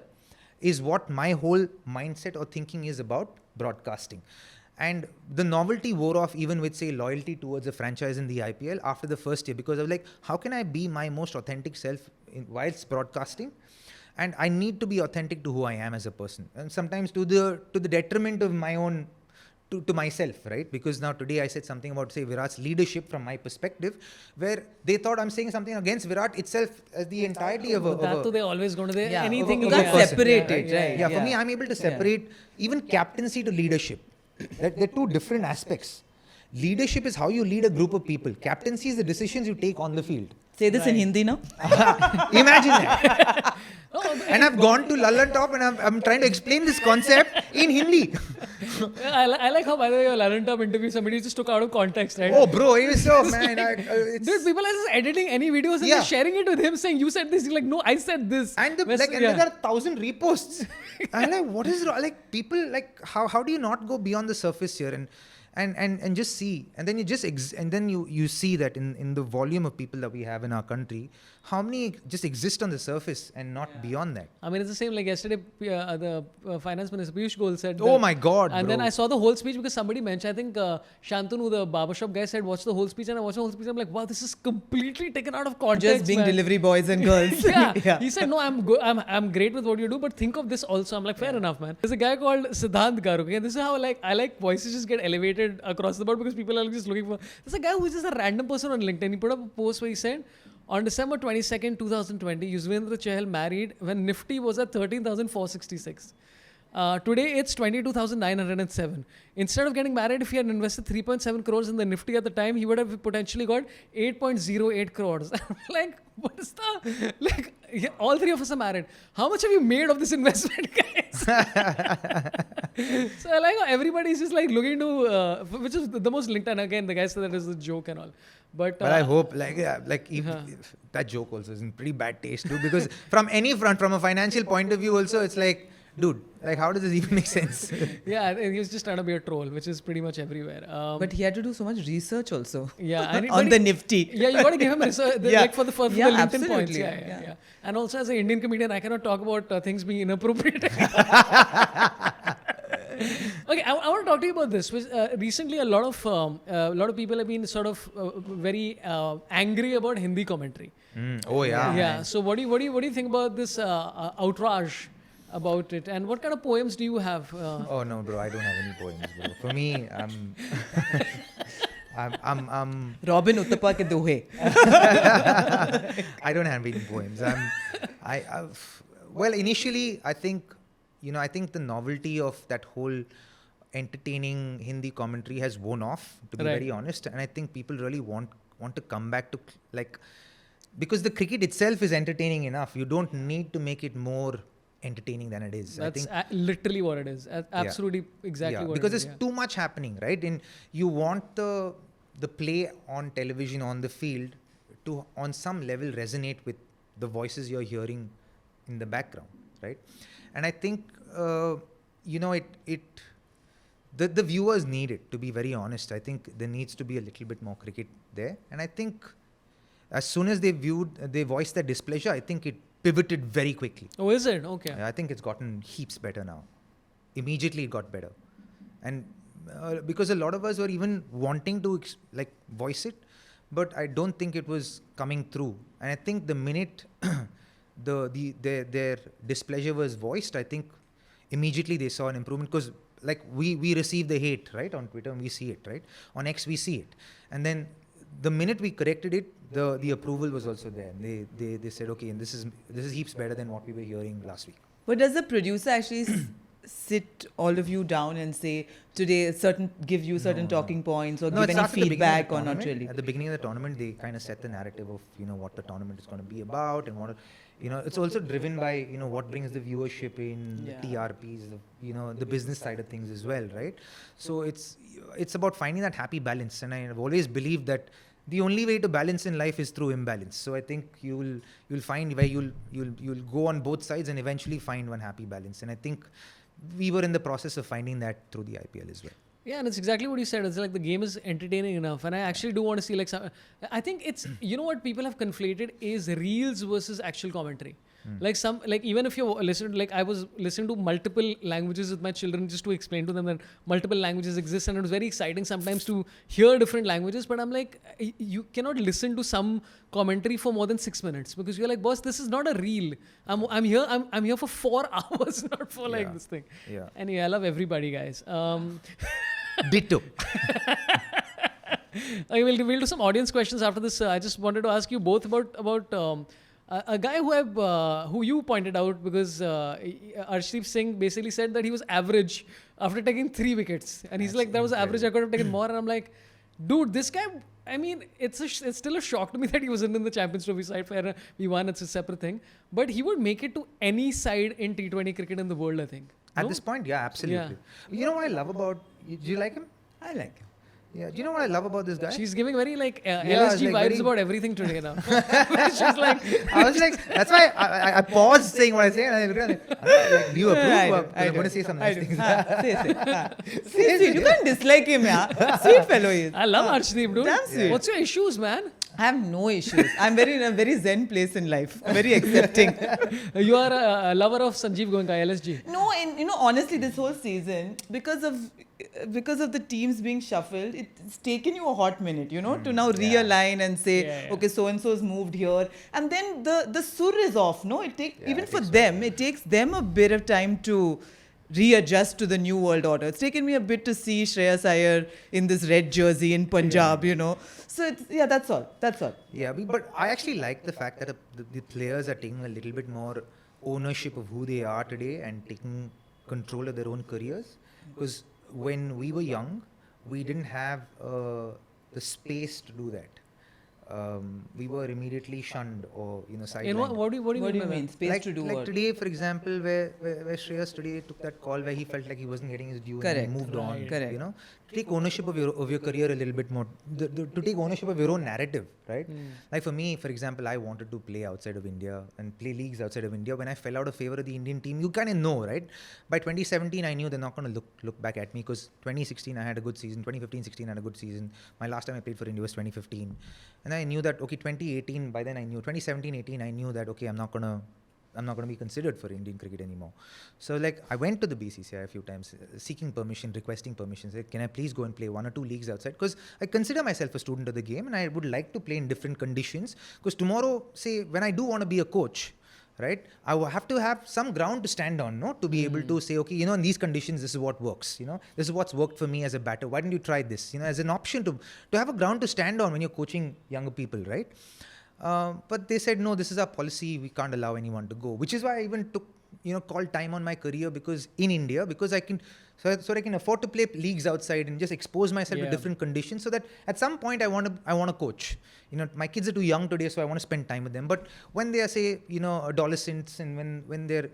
is what my whole mindset or thinking is about broadcasting. And the novelty wore off even with, say, loyalty towards a franchise in the IPL after the first year, because I was like, how can I be my most authentic self whilst broadcasting? And I need to be authentic to who I am as a person. And sometimes to the detriment of my own to myself, right? Because now today I said something about, say, Virat's leadership from my perspective, where they thought I'm saying something against Virat itself as the entirety of a... That too, they're always going to say anything. You can't separate it, right? Yeah, for me, I'm able to separate even captaincy to leadership. They're two different aspects. Leadership is how you lead a group of people. Captaincy is the decisions you take on the field. Say this in Hindi now. Imagine that. And I've gone to Lallan Top and I'm trying to explain this concept in Hindi. I like how, by the way, your Lallan Top interview, somebody just took out of context, right? Oh, bro, it was so, man. Dude, people are just editing any videos and they're sharing it with him saying, you said this. He's like, no, I said this. And there are 1,000 reposts. I'm like, what is wrong? Like, people, like, how do you not go beyond the surface here? and just see, and then you just and then you see that in the volume of people that we have in our country, how many just exist on the surface and not beyond that. I mean, it's the same like yesterday. The finance minister Piyush Goyal said. Oh my God! And bro. then I saw the whole speech because somebody mentioned. I think Shantanu, the barbershop guy, said watch the whole speech, and I watched the whole speech. I'm like, wow, this is completely taken out of context. Just being man. delivery boys and girls. yeah. He said, no, I'm great with what you do, but think of this also. I'm like, fair enough, man. There's a guy called Siddhant Garu. Okay? And this is how I like voices just get elevated across the board because people are just looking for. There's a guy who's just a random person on LinkedIn. He put up a post where he said, on December 22nd, 2020, Yuzvendra Chahal married when Nifty was at 13,466. Today it's 22,907. Instead of getting married, if he had invested 3.7 crores in the Nifty at the time, he would have potentially got 8.08 crores. Like, what is the... Like, all three of us are married. How much have you made of this investment, guys? So I like how everybody's just like looking to... which is the most linked. And again, the guy said that is a joke and all. But I hope, if that joke also is in pretty bad taste too, because from any front, from a financial point of view also, it's like, dude, like how does this even make sense? Yeah, he was just trying to be a troll, which is pretty much everywhere. But he had to do so much research also. Yeah, on the Nifty. Yeah, you got to give him research, like for the LinkedIn absolutely. points. Yeah. And also as an Indian comedian, I cannot talk about things being inappropriate. Okay, I want to talk to you about this. Recently, a lot of people have been sort of very angry about Hindi commentary. Oh yeah. Yeah. So what do you think about this outrage about it? And what kind of poems do you have? Oh no, bro, I don't have any poems, bro. For me, I'm Robin Uthappa ke dohe. I don't have any poems. Well, initially, I think the novelty of that whole entertaining Hindi commentary has worn off, to be very honest. And I think people really want to come back to, like, because the cricket itself is entertaining enough. You don't need to make it more entertaining than it is. That's literally what it is. Absolutely, exactly what because it is. there's too much happening, right? And you want the play on television, on the field, to on some level resonate with the voices you're hearing in the background, right? And I think the viewers need it, to be very honest. I think there needs to be a little bit more cricket there. And I think as soon as they voiced their displeasure, I think it pivoted very quickly. Oh, is it? Okay. I think it's gotten heaps better now. Immediately it got better. And because a lot of us were even wanting to voice it, but I don't think it was coming through. And I think the minute their displeasure was voiced, I think immediately they saw an improvement, because like we receive the hate, right, on Twitter, and we see it, right, on X we see it, and then the minute we corrected it, the approval was also there. They said, okay, and this is heaps better than what we were hearing last week. But does the producer actually sit all of you down and say, today give you certain talking points, or give any feedback, or not really? At the beginning of the tournament, they kind of set the narrative of what the tournament is going to be about, and it's also driven by what brings the viewership in, the TRPs, the business side of things as well, right? So it's about finding that happy balance, and I've always believed that the only way to balance in life is through imbalance. So I think you'll find where you'll go on both sides and eventually find one happy balance. And I think we were in the process of finding that through the IPL as well. Yeah, and it's exactly what you said. It's like the game is entertaining enough, and I actually do want to see I think it's what people have conflated is reels versus actual commentary. Even if you listen, I was listening to multiple languages with my children just to explain to them that multiple languages exist, and it was very exciting sometimes to hear different languages. But I'm like, you cannot listen to some commentary for more than 6 minutes, because you're like, boss, this is not a reel. I'm here for 4 hours, not for this thing. Yeah. Anyway, I love everybody, guys. Ditto. Okay, we'll do some audience questions after this. I just wanted to ask you both about a guy who you pointed out, because Arshdeep Singh basically said that he was average after taking 3 wickets, and he's like, that was average. I could have taken more, and I'm like, dude, this guy. I mean, it's still a shock to me that he wasn't in the Champions Trophy side. Fair, we won, it's a separate thing, but he would make it to any side in T20 cricket in the world, I think. At this point, yeah, absolutely. Yeah. You know what I love about... Do you like him? I like him. Yeah. Do you know what I love about this guy? She's giving very like it's LSG like vibes very- about everything today now. She's like, I was like, that's why I paused saying what I say, and I looked at him like, do you approve? I do, Because I I'm going to do. say some I nice do. things. Sweet. You can't dislike him, yeah. Sweet fellow he is. I love Arshdeep, dude. Damn sweet. What's your issues, man? I have no issues. I'm in a very zen place in life. Very accepting. You are a lover of Sanjiv Goenka, LSG. No, and honestly, this whole season, because of the teams being shuffled, it's taken you a hot minute, to now realign and say, okay, so and so's moved here, and then the sur is off. No, even for them, it takes them a bit of time to readjust to the new world order. It's taken me a bit to see Shreyas Iyer in this red jersey in Punjab, So that's all. Yeah, but I actually like the fact that the players are taking a little bit more ownership of who they are today and taking control of their own careers. Because when we were young, we didn't have the space to do that. We were immediately shunned or sidelined. What do you mean? Space to do like what? today, for example, where Shreyas today took that call where he felt like he wasn't getting his due Correct. and he moved on. Correct. To take ownership of your career a little bit more, to take ownership of your own narrative, right? Like for me, for example, I wanted to play outside of India and play leagues outside of India. When I fell out of favor of the Indian team, you kind of know, right? By 2017, I knew they're not going to look back at me because 2016 I had a good season, 2015-16 I had a good season. My last time I played for India was 2015, and I knew that 2018. By then I knew 2017-18. I knew that I'm not gonna be considered for Indian cricket anymore. So like I went to the BCCI a few times, seeking permission, requesting permission. Said, can I please go and play 1 or 2 leagues outside? Because I consider myself a student of the game, and I would like to play in different conditions. Because tomorrow, say when I do want to be a coach, right, I will have to have some ground to stand on, no, to be able to say, okay, in these conditions, this is what works. This is what's worked for me as a batter. Why don't you try this? As an option to have a ground to stand on when you're coaching younger people, right? But they said, no, this is our policy. We can't allow anyone to go, which is why I even took, called time on my career because I can, so I can afford to play leagues outside and just expose myself to different conditions so that at some point I want to coach. My kids are too young today, so I want to spend time with them. But when they are, say, adolescents and when they're,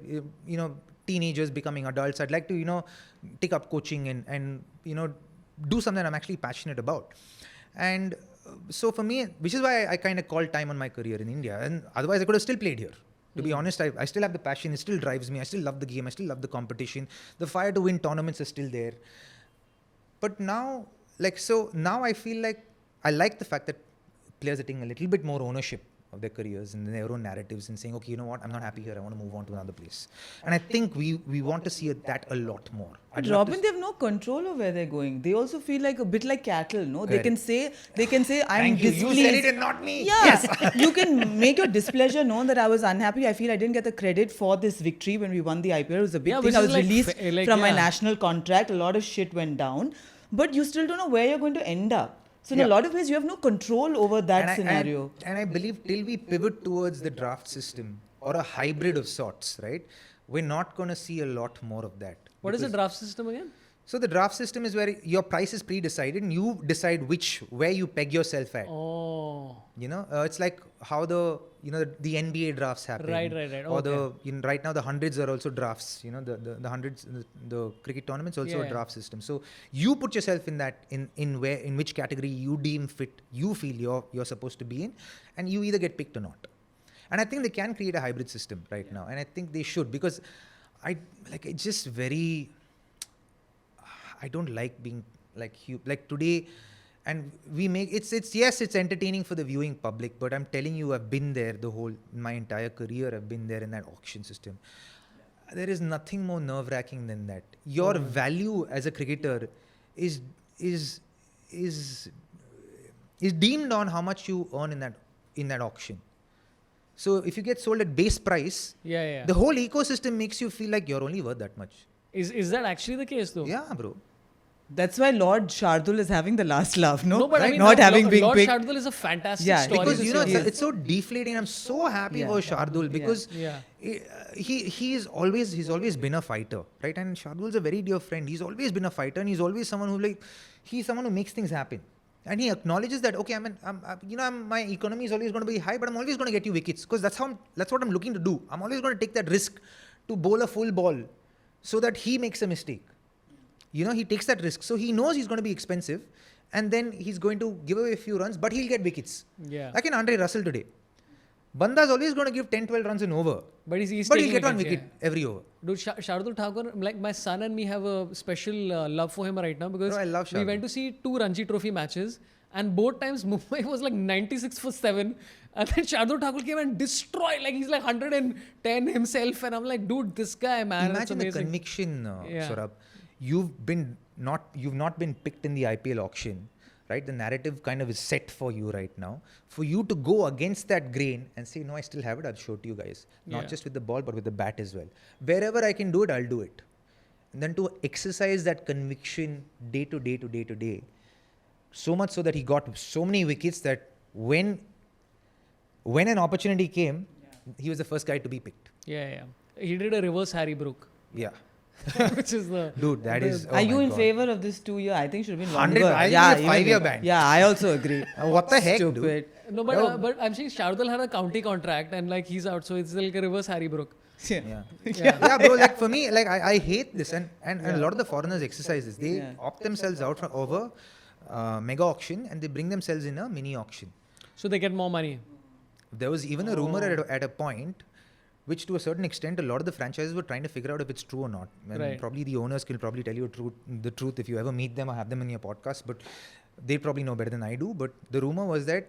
teenagers becoming adults, I'd like to, take up coaching and do something I'm actually passionate about. And so for me, which is why I kind of called time on my career in India. And otherwise, I could have still played here. To be honest, I still have the passion. It still drives me. I still love the game. I still love the competition. The fire to win tournaments is still there. But now, now I feel like I like the fact that players are taking a little bit more ownership of their careers and their own narratives and saying, okay, you know what, I'm not happy here. I want to move on to another place. And I think we want to see that a lot more. But Robin, they have no control of where they're going. They also feel like a bit like cattle, no? Correct. They can say, I'm Thank you. displeased. You said it and not me. Yeah. Yes. You can make your displeasure known that I was unhappy. I feel I didn't get the credit for this victory when we won the IPL. It was a big thing. I was released from my national contract. A lot of shit went down. But you still don't know where you're going to end up. So in a lot of ways, you have no control over that scenario. And I believe till we pivot towards the draft system or a hybrid of sorts, right, we're not going to see a lot more of that. What is the draft system again? So the draft system is where your price is pre-decided and you decide where you peg yourself at. Oh. It's like how the NBA drafts happen. Right. Or right now the hundreds are also drafts. The hundreds, the cricket tournaments also a draft system. So you put yourself in that in which category you deem fit, you feel you're supposed to be in, and you either get picked or not. And I think they can create a hybrid system right now, and I think they should, because it's just very. I don't like being like today, and we make it's entertaining for the viewing public, but I'm telling you, I've been there my entire career. I've been there in that auction system. There is nothing more nerve-wracking than that. Your value as a cricketer is deemed on how much you earn in that auction. So if you get sold at base price, the whole ecosystem makes you feel like you're only worth that much. Is that actually the case though? Yeah, bro. That's why Lord Shardul is having the last laugh, no? No, but right? I mean, not having been Lord picked. Shardul is a fantastic story. Because it's so deflating. I'm so happy about Shardul because he's always been a fighter, right? And Shardul's a very dear friend. He's always been a fighter, and he's always someone who makes things happen. And he acknowledges that, okay, my economy is always going to be high, but I'm always going to get you wickets because that's what I'm looking to do. I'm always going to take that risk to bowl a full ball so that he makes a mistake. He takes that risk. So he knows he's going to be expensive, and then he's going to give away a few runs, but he'll get wickets. Yeah. Like in Andre Russell today. Banda's always going to give 10-12 runs in over. But he's But he'll taking get one wickets, wicket every over. Dude, Shardul Thakur, like my son and me have a special love for him right now because Bro, I love we Shardul. went to see 2 Ranji Trophy matches and both times Mumbai was like 96 for 7 and then Shardul Thakur came and destroyed, like he's like 110 himself and I'm like, dude, this guy, man, that's Imagine the amazing. conviction, Yeah. Sorabh. You've not been picked in the IPL auction, right? The narrative kind of is set for you right now. For you to go against that grain and say, no, I still have it, I'll show it to you guys. Not Yeah. just with the ball, but with the bat as well. Wherever I can do it, I'll do it. And then to exercise that conviction day to day to day to day, so much so that he got so many wickets that when an opportunity came, he was the first guy to be picked. Yeah. He did a reverse Harry Brook, Yeah. which is the... Dude, that is... oh Are you my in God. favor of this 2-year? I think should have been 100, longer. I'll be a even 5-year me. ban. Yeah, I also agree. What the heck, dude? Stupid. No, but I'm saying Shardul had a county contract and like he's out, so it's like a reverse Harry Brook. Yeah. Yeah, bro, like for me, like I hate this and a lot of the foreigners exercise this. They opt themselves out from over mega auction and they bring themselves in a mini auction. So they get more money. There was even a rumor at a point, which to a certain extent, a lot of the franchises were trying to figure out if it's true or not. And Right. probably the owners can probably tell you the truth if you ever meet them or have them in your podcast, but they probably know better than I do. But the rumor was that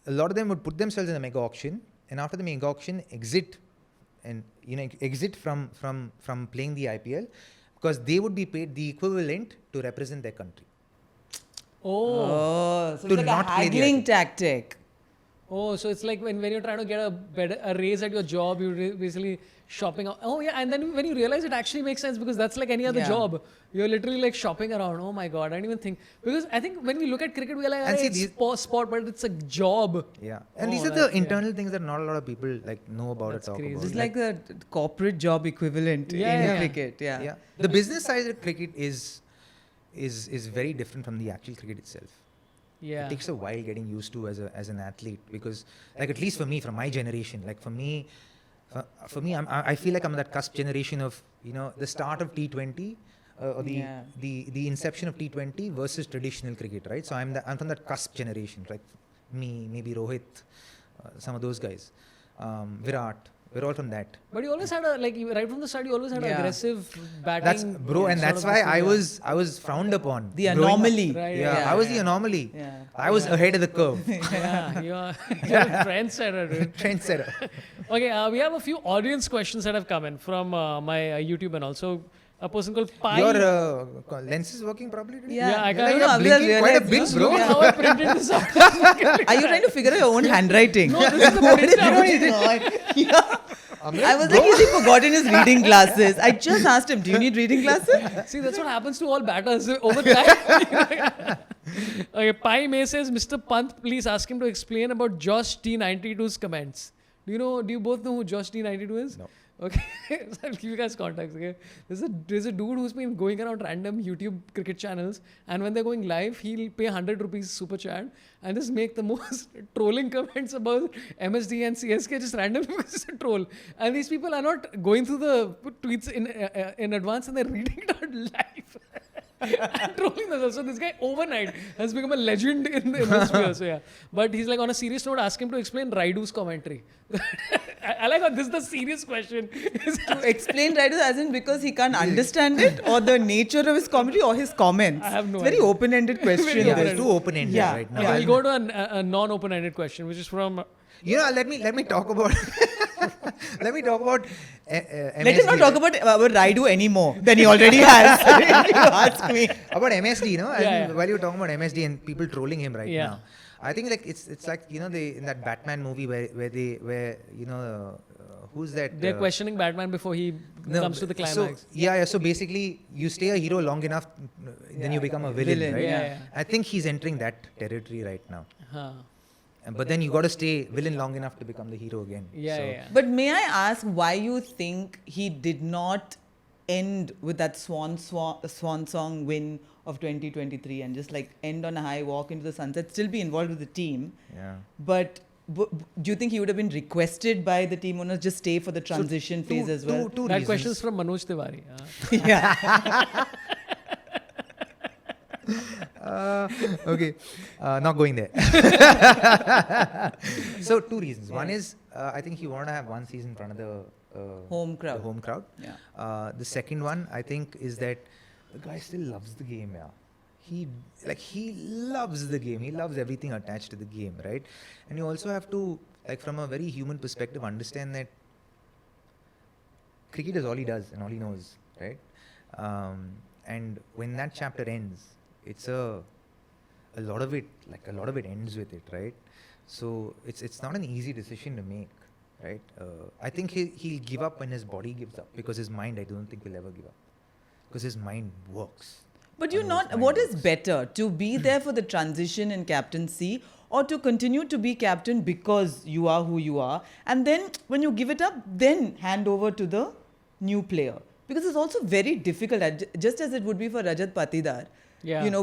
a lot of them would put themselves in a mega auction and after the mega auction exit from playing the IPL because they would be paid the equivalent to represent their country. Oh. So To it's like not a play the haggling IPL. tactic. Oh, so it's like when you're trying to get a raise at your job, you're basically shopping out. Oh yeah, and then when you realize it actually makes sense because that's like any other Yeah. job. You're literally like shopping around. Oh my God, I didn't even think. Because I think when we look at cricket, we're like, And see, it's these- sport, but it's a job. Yeah. And Oh, these are the that's- yeah. internal things that not a lot of people like know about That's or talk crazy. about. It's like the corporate job equivalent Yeah, in yeah. cricket. Yeah. Yeah. The business side of cricket is very different from the actual cricket itself. Yeah. It takes a while getting used to as an athlete because, like, at least for me, from my generation, like for me, I feel like I'm that cusp generation of the start of T20 or the inception of T20 versus traditional cricket, right? So I'm from that cusp generation, like me, maybe Rohit, some of those guys, Virat. We're all from that. But you always had right from the start, you always had an Yeah. aggressive batting. That's bro, and sort that's of why this thing, I was frowned upon. The growing up. anomaly. Right, Yeah, I was the anomaly. Yeah. I was ahead of the curve. Yeah, you're a trendsetter, dude. Trendsetter. Okay, we have a few audience questions that have come in from my YouTube and also a person called Pi. Your lens is working properly today? Yeah, I You're can't- like No, blinking Abdul quite a realized, bit, no? bro. Look at how I printed this out. Are you trying to figure out your own handwriting? No, this is the printout. I was like, has he forgotten his reading glasses? I just asked him, do you need reading glasses? See, that's what happens to all batters over time. Okay, Pi May says, Mr. Pant, please ask him to explain about Josh D92's comments. Do you both know who Josh D92 is? No. Okay, so I'll give you guys context. Okay, there's a dude who's been going around random YouTube cricket channels, and when they're going live, he'll pay 100 rupees super chat and just make the most trolling comments about MSD and CSK, just random because it's a troll. And these people are not going through the tweets in advance, and they're reading it out live. And trolling themselves. So this guy overnight has become a legend in the sphere. So yeah, but he's like, on a serious note, ask him to explain Rayudu's commentary. I like how this is the serious question. To explain Rayudu as in because he can't understand it or the nature of his comedy or his comments. I have no It's very idea. open-ended question. Very Yeah, open-ended. it's too open-ended Yeah. right now. Okay, we'll go to a non-open-ended question, which is from. Let me talk about let me talk about MSD. Let him not talk about Rayudu anymore than he already has. If you ask me. about MSD, Yeah. While you're talking about MSD and people trolling him right Yeah. now, I think like it's like they in that Batman movie where who's that? They're questioning Batman before he comes to the climax. So basically, you stay a hero long enough, then you become a villain, right? Yeah. I think he's entering that territory right now. Huh. But then you got to stay villain long enough to become the hero again. Yeah. But may I ask why you think he did not end with that swan song win of 2023 and just like end on a high, walk into the sunset, still be involved with the team? Yeah. But do you think he would have been requested by the team owners just stay for the transition phase as well? Two That reasons. question is from Manoj Tiwari. Yeah. Okay, not going there. So 2 reasons. One is I think he wanted to have one season in front of the Home crowd. The home crowd. Yeah. The second one I think is that the guy still loves the game. Yeah, he loves the game. He loves everything attached to the game, right? And you also have to, like, from a very human perspective, understand that cricket is all he does and all he knows, right? And when that chapter ends, it's a lot of it ends with it, right? So it's not an easy decision to make, right? I think he'll give up when his body gives up, because his mind, I don't think, will ever give up, because his mind works. But what is better, to be there for the transition in captaincy, or to continue to be captain because you are who you are, and then when you give it up, then hand over to the new player? Because it's also very difficult, just as it would be for Rajat Patidar,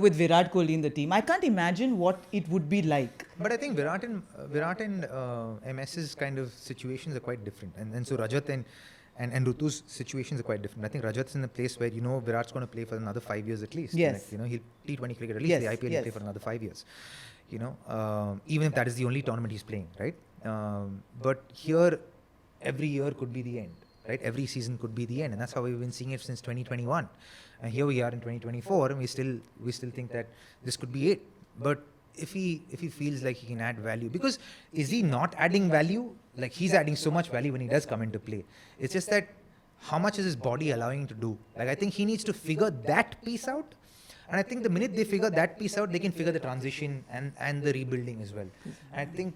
with Virat Kohli in the team. I can't imagine what it would be like. But I think Virat and MS's kind of situations are quite different, and so Rajat and Rutu's situations are quite different. I think Rajat's in a place where Virat's going to play for another 5 years at least. Yes. Like, he'll T20 cricket at least. The IPL he'll play for another 5 years. Even if that is the only tournament he's playing, right? But here, every year could be the end, right? Every season could be the end, and that's how we've been seeing it since 2021. And here we are in 2024, and we still think that this could be it. But if he feels like he can add value, because is he not adding value? Like, he's adding so much value when he does come into play. It's just that how much is his body allowing him to do? Like, I think he needs to figure that piece out. And I think the minute they figure that piece out, they can figure the transition and the rebuilding as well. And I think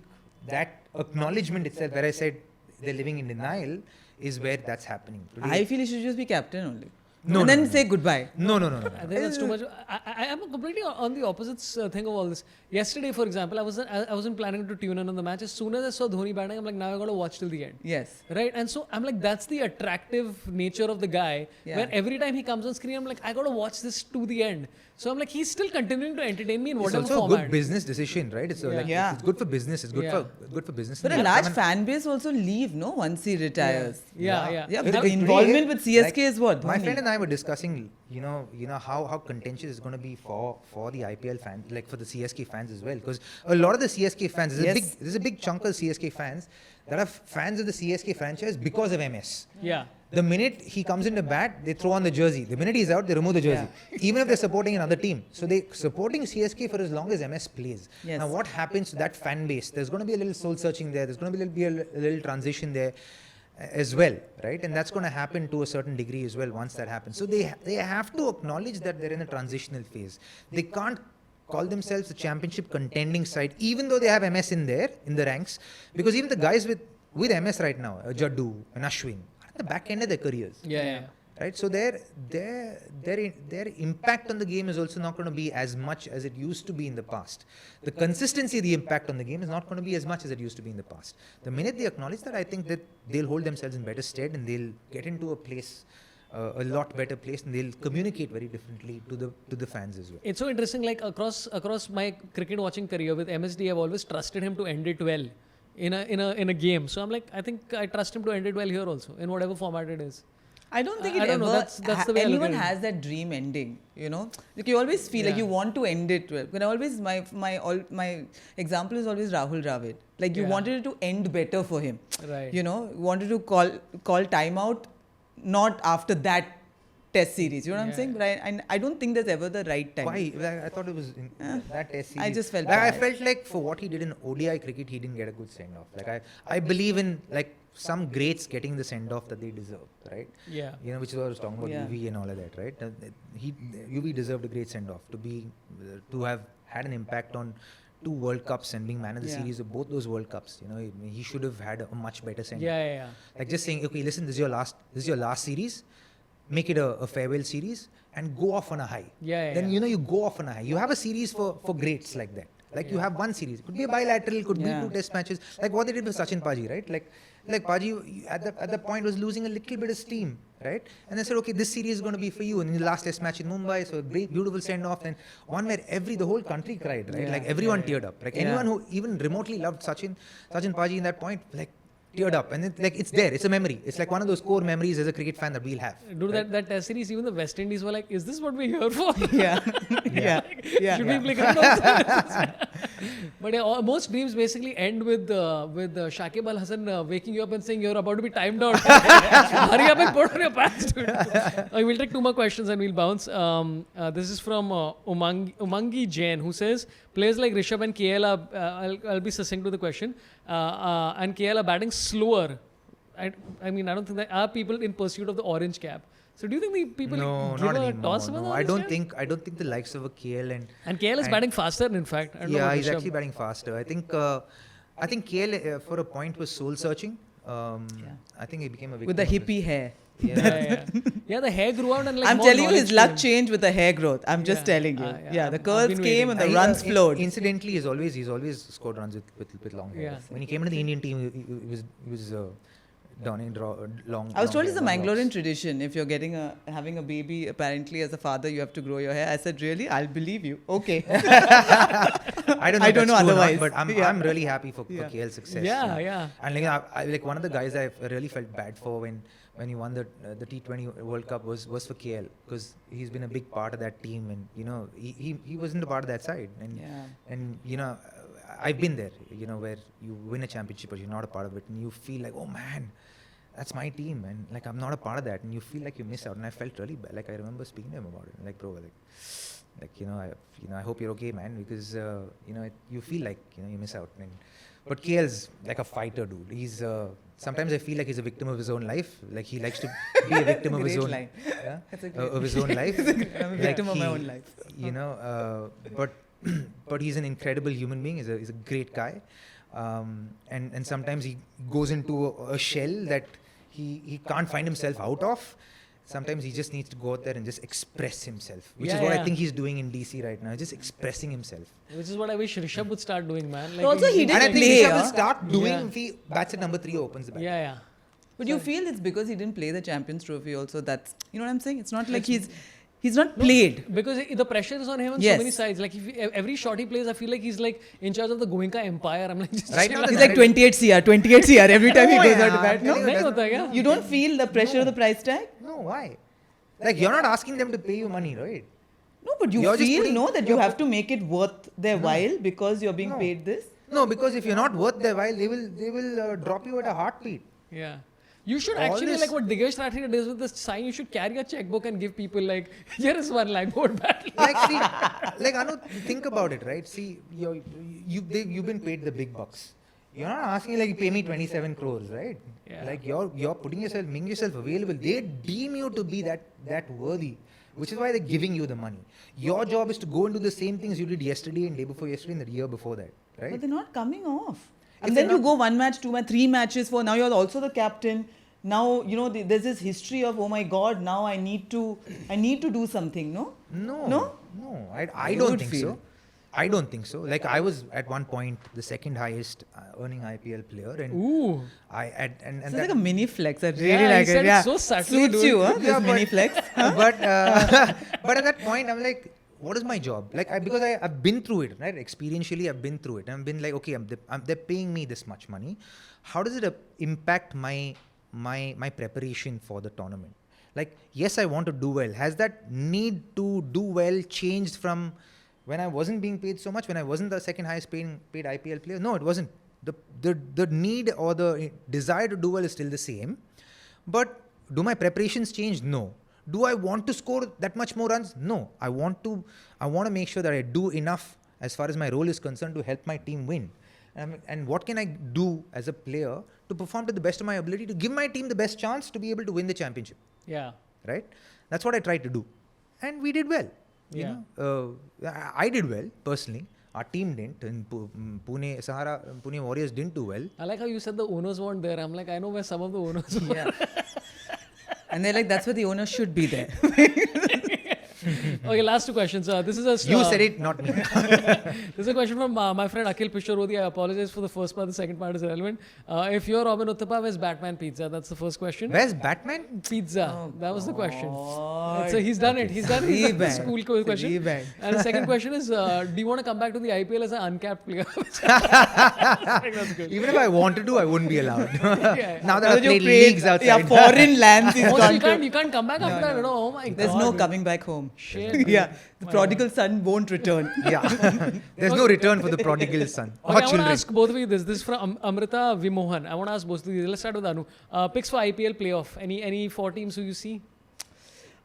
that acknowledgement itself, where I said they're living in denial, is where that's happening. Today, I feel he should just be captain only. No, and no, then no. say goodbye. No. I think that's too much. I am completely on the opposite thing of all this. Yesterday, for example, I wasn't planning to tune in on the match. As soon as I saw Dhoni batting, I'm like, now I got to watch till the end. Yes. Right? And so I'm like, that's the attractive nature of the guy. Yeah. Where every time he comes on screen, I'm like, I got to watch this to the end. So I'm like, he's still continuing to entertain me in whatever it's also format. a good business decision, right? It's it's good for business. It's good for business. But a large fan base also leave, no? Once he retires. Yeah. The involvement with CSK is what? My Dhoni. friend and I were discussing, how contentious it's going to be for the IPL fans, like for the CSK fans as well, because a lot of the CSK fans, there's a big chunk of CSK fans that are fans of the CSK franchise because of MS. Yeah. The minute he comes into bat, they throw on the jersey. The minute he's out, they remove the jersey. Even if they're supporting another team. So they're supporting CSK for as long as MS plays. Yes. Now what happens to that fan base? There's going to be a little soul searching there. There's going to be a little transition there as well, right? And that's going to happen to a certain degree as well once that happens. So they have to acknowledge that they're in a transitional phase. They can't call themselves a championship contending side, even though they have MS in there, in the ranks. Because even the guys with MS right now, Jaddu and Ashwin, the back end of their careers. Yeah. Right? So their impact on the game is also not going to be as much as it used to be in the past. The consistency of the impact on the game is not going to be as much as it used to be in the past. The minute they acknowledge that, I think that they'll hold themselves in better stead, and they'll get into a place, a lot better place, and they'll communicate very differently to the fans as well. It's so interesting, like across my cricket watching career with MSD, I've always trusted him to end it well in a game. So I'm like, I think I trust him to end it well here also, in whatever format it is. I don't think I don't know, that's the way I look anyone at it. has that dream ending, Like, you always feel like you want to end it well. But always, my example is always Rahul Dravid. Like, you wanted it to end better for him. Right. Wanted to call timeout not after that test series. You know what I'm saying? But I don't think there's ever the right time. Why? I thought it was in that test series. I just felt I bad. felt like for what he did in ODI cricket, he didn't get a good send-off. Like, I believe in, like, some greats getting the send-off that they deserve, right? Yeah. Which is what I was talking about, UV and all of that, right? UV deserved a great send-off to have had an impact on 2 World Cups and being man of the series of both those World Cups. He should have had a much better send-off. Yeah. Like, just saying, okay, listen, this is your last series. Make it a farewell series and go off on a high. Then you go off on a high. You have a series for greats like that. Like, you have one series. It could be a bilateral, could be 2 test matches. Like what they did with Sachin Paji, right? Like Paji at the point was losing a little bit of steam, right? And they said, okay, this series is going to be for you. And in the last test match in Mumbai, so a great, beautiful send-off. And one where the whole country cried, right? Like, everyone teared up. Like, anyone who even remotely loved Sachin Paji in that point, like, teared up, and it's there. It's a memory. It's like one of those core memories as a cricket fan that we'll have. Dude, that test series, even the West Indies were like, is this what we're here for? Yeah. Should we play cricket also? But most dreams basically end with Shakib Al Hasan waking you up and saying you're about to be timed out. Hurry up and put on your pants, dude. We'll take 2 more questions and we'll bounce. This is from Umangi Jain, who says players like Rishabh and KL are, I'll be succinct to the question, and KL are batting slower. I mean, I don't think there are people in pursuit of the orange cap. So do you think the people give a toss about I don't think the likes of a KL and KL is batting faster, in fact. I don't know he's Rishabh. actually batting faster. I think KL for a point was soul searching. I think he became a victim With the of hippie hair. Yeah, the hair grew out and like I'm more telling you, his knowledge luck came. changed with the hair growth. I'm just telling you. Yeah, the I've curls been came waiting. and the runs flowed. Incidentally, he's always scored runs with long hair. Yeah. When he came into the Indian team, he was donning long. I was told long it's a hair, long Mangalorean locks. tradition. If you're having a baby, apparently as a father, you have to grow your hair. I said, really? I'll believe you. Okay. I don't know, I don't know if that's true or not, otherwise. but I'm really happy for KL's success. Yeah. And like one of the guys I really felt bad for when he won the T20 World Cup was for KL, because he's been a big part of that team, and he wasn't a part of that side, and I've been there, where you win a championship but you're not a part of it, and you feel like, oh man, that's my team, and like I'm not a part of that, and you feel like you miss out. And I felt really bad. Like I remember speaking to him about it, like bro, I hope you're okay, man, because you feel like you miss out. But KL's like a fighter, dude. He's sometimes I feel like he's a victim of his own life. Like he likes to be a victim of his own line. of his own life. I'm a victim of my own life. But he's an incredible human being. He's a great guy, and sometimes he goes into a shell that he can't find himself out of. Sometimes he just needs to go out there and just express himself, which is what I think he's doing in DC right now, just expressing himself. Which is what I wish Rishabh would start doing, man. Like Also, he And didn't I think play. Rishabh will start doing if he bats at number 3 or opens the bat. Yeah. But you feel it's because he didn't play the Champions Trophy also. That's, you know what I'm saying? It's not like he's not played. Because the pressure is on him on so many sides. Like every shot he plays, I feel like he's like in charge of the Goenka empire. I'm like, just Right now, He's like 28 CR every time he goes out to bat. No? nahi hota hai kya? You don't feel the pressure of the price tag? No, why? Like you're not asking them to pay you money, right? No, but you You're just feel, putting- that you have to make it worth their while because you're being paid this? No, because if you're not worth their while, they will drop you at a heartbeat. Yeah. You should All actually, this- like what Digvesh Rathi does with the sign, you should carry a checkbook and give people like, here is 1 lakh, go battle. Like see, like Anu, think about it, right? See, you've been paid the big bucks. You're not asking like pay me 27 crores, right? Yeah. Like you're putting yourself, making yourself available. They deem you to be that worthy, which is why they're giving you the money. Your job is to go and do the same things you did yesterday and day before yesterday and the year before that, right? But they're not coming off. If And they're then you not- go 1 match, 2 match, 3 matches for now you're also the captain. Now, there's this history of, oh my God, now I need to do something, no? No, I You don't would think feel. so. I don't think so. Like I was at one point the second highest earning IPL player, and Ooh. It's like a mini flex. I really Yeah, he like said it. it Yeah. so subtly, Suits dude. you, huh? Yeah, This mini flex. but at that point I'm like, what is my job? Like because I've been through it, right? Experientially I've been through it. I've been like, okay, they're paying me this much money. How does it impact my preparation for the tournament? Like, yes, I want to do well. Has that need to do well changed from when I wasn't being paid so much, when I wasn't the second highest paid IPL player? No, it wasn't. The need or the desire to do well is still the same. But do my preparations change? No. Do I want to score that much more runs? No. I want to make sure that I do enough as far as my role is concerned to help my team win. And what can I do as a player to perform to the best of my ability to give my team the best chance to be able to win the championship? Yeah. Right? That's what I tried to do. And we did well. You know? I did well, personally. Our team didn't. And Pune Warriors didn't do well. I like how you said the owners weren't there. I'm like, I know where some of the owners were. Yeah. And they're like, that's where the owner should be there. Okay, last two questions. This is a You said it, not me. This is a question from my friend Akhil Pisharodi. I apologize for the first part. The second part is irrelevant. if you're Robin Uthappa, where's Batman Pizza? That's the first question. Where's Batman? Pizza. That was the question. He's done it. He's done it. He's done the school question. And the second question is, do you want to come back to the IPL as an uncapped player? That's good. Even if I wanted to, I wouldn't be allowed. Yeah. Now that I've played leagues outside. Yeah, foreign lands he's Also, gone to. you can't come back after that. No, oh my God. There's no coming back home. Shit. Yeah, the prodigal son won't return. Yeah. There's no return for the prodigal son. Okay, Or I want to children. ask both of you this. This is from Amrita Vimohan. I want to ask both of you. Let's start with Anu. Picks for IPL playoff. Any 4 teams who you see?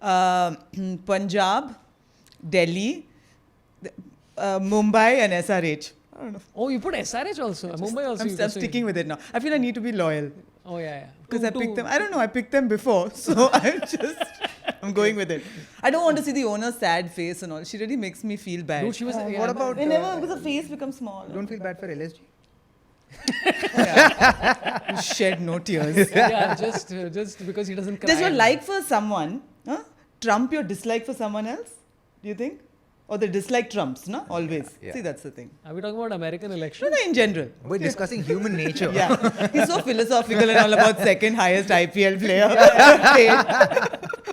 Punjab, Delhi, Mumbai and SRH. I don't know. Oh, you put SRH also. Mumbai also. I'm sticking with it now. I feel I need to be loyal. Oh, yeah. Because I picked them. I don't know. I picked them before. So I'm going with it. I don't want to see the owner's sad face and all. She really makes me feel bad. Dude, she was. What about... Whenever because the face becomes small. don't feel bad for LSG? You shed no tears. Yeah, just because he doesn't cry. Does your like for someone trump your dislike for someone else? Do you think? Or the dislike trumps, no? Always. Yeah. See, that's the thing. Are we talking about American No, election? no, in general. We're discussing human nature. Yeah. He's so philosophical and all about second highest IPL player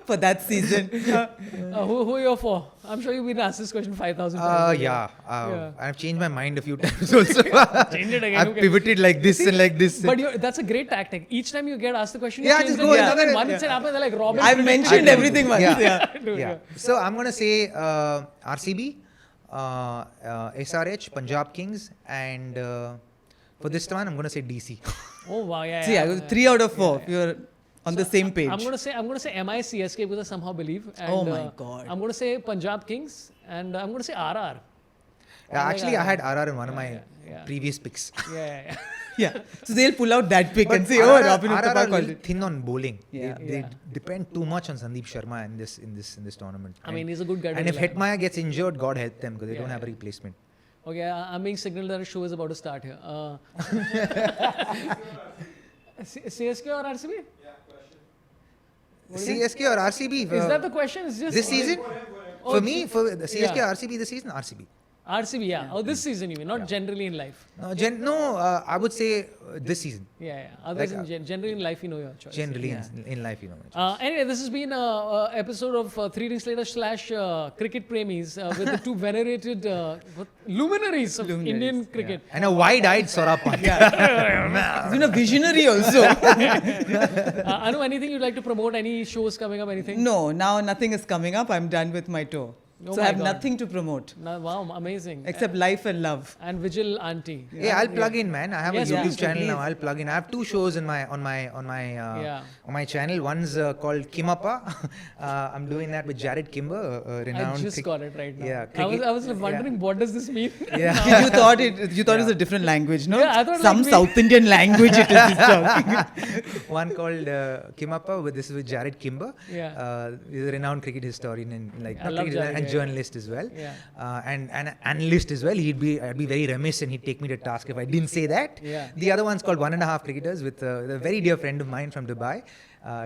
for that season. Who are you for? I'm sure you've been asked this question 5,000 times. Yeah. Yeah. I've changed my mind a few times also. Change it again. I've Okay. pivoted like this and like this. But that's a great tactic. Each time you get asked the question, Yeah, you change just it. go Yeah. another- One instead happens like Robin. I've mentioned everything once. Yeah. Yeah. Dude, Yeah. So I'm going to say RCB, SRH, Punjab Kings, and for this one, I'm going to say DC. Oh wow, yeah. See, I was 3 out of 4. You're on the same page. I'm gonna say MI CSK because I somehow believe. And, Oh my God. I'm gonna say Punjab Kings and I'm gonna say RR. Actually, I had RR in one of my yeah. previous picks. Yeah. Yeah. So they'll pull out that pick and say, RR oh, Robin RR Uthappa are called little it. thin on bowling. Yeah. They depend too much on Sandeep Sharma in this tournament. I mean, he's a good guy. And if Hetmaya gets injured, God help them because they don't have a replacement. Okay, I'm being signaled that a show is about to start here. CSK or RCB? CSK or RCB? Is that the question? It's just This season? Oh, For me, for the CSK yeah. RCB this season, RCB. RCB, yeah. Oh, this season you mean, not generally in life. No, I would say this season. Yeah. Otherwise, generally in life, you know your choice. Generally in life, you know. Anyway, this has been an episode of 3 Rings Later / Cricket Premies with the two venerated luminaries of Indian cricket. And a wide-eyed Sorabh Pant. He's been a visionary also. Anu, anything you'd like to promote? Any shows coming up? Anything? No, now nothing is coming up. I'm done with my tour. Oh So I my have God. nothing to promote Wow, amazing. except life and love. And Vigil Auntie. Yeah, I'll plug in, man. I have Yes, a YouTube please, channel please. now. I'll plug in. I have 2 shows on my channel. One's called Kimappa. I'm doing that with Jared Kimber, renowned. I just got it right now. Yeah, I was wondering what does this mean? Yeah. You thought it was a different language, no? Yeah, I thought Some like South Indian language it is. He's talking. One called Kimappa. This is with Jared Kimber. Yeah. He's a renowned cricket historian and I love Jared, and yeah. journalist as well. Yeah. And an analyst as well. I'd be very remiss and he'd take me to task if I didn't say that. Yeah. The other one's called 1.5 Cricketers with a very dear friend of mine from Dubai.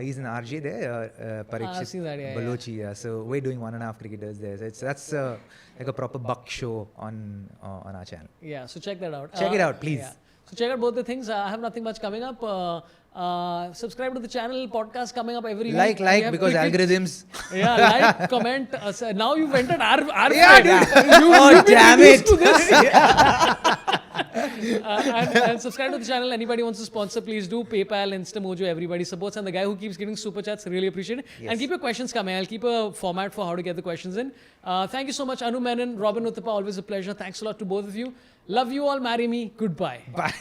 He's an RJ there, Parikshit I've seen that, yeah, Balochi. Yeah. So we're doing 1.5 Cricketers there. So that's like a proper buck show on our channel. Yeah, so check that out. Check it out, please. Yeah. So check out both the things. I have nothing much coming up. Subscribe to the channel. Podcast coming up every week. We have Because cricket. algorithms. Yeah, like, comment. Now you've entered our Yeah, feed. dude. You've been damn introduced it. to this. And subscribe to the channel. Anybody wants to sponsor, please do. PayPal, Instamojo, everybody supports. And the guy who keeps giving super chats, really appreciate it. Yes. And keep your questions coming. I'll keep a format for how to get the questions in. Thank you so much, Anu Menon, Robin Uthappa. Always a pleasure. Thanks a lot to both of you. Love you all. Marry me. Goodbye. Bye.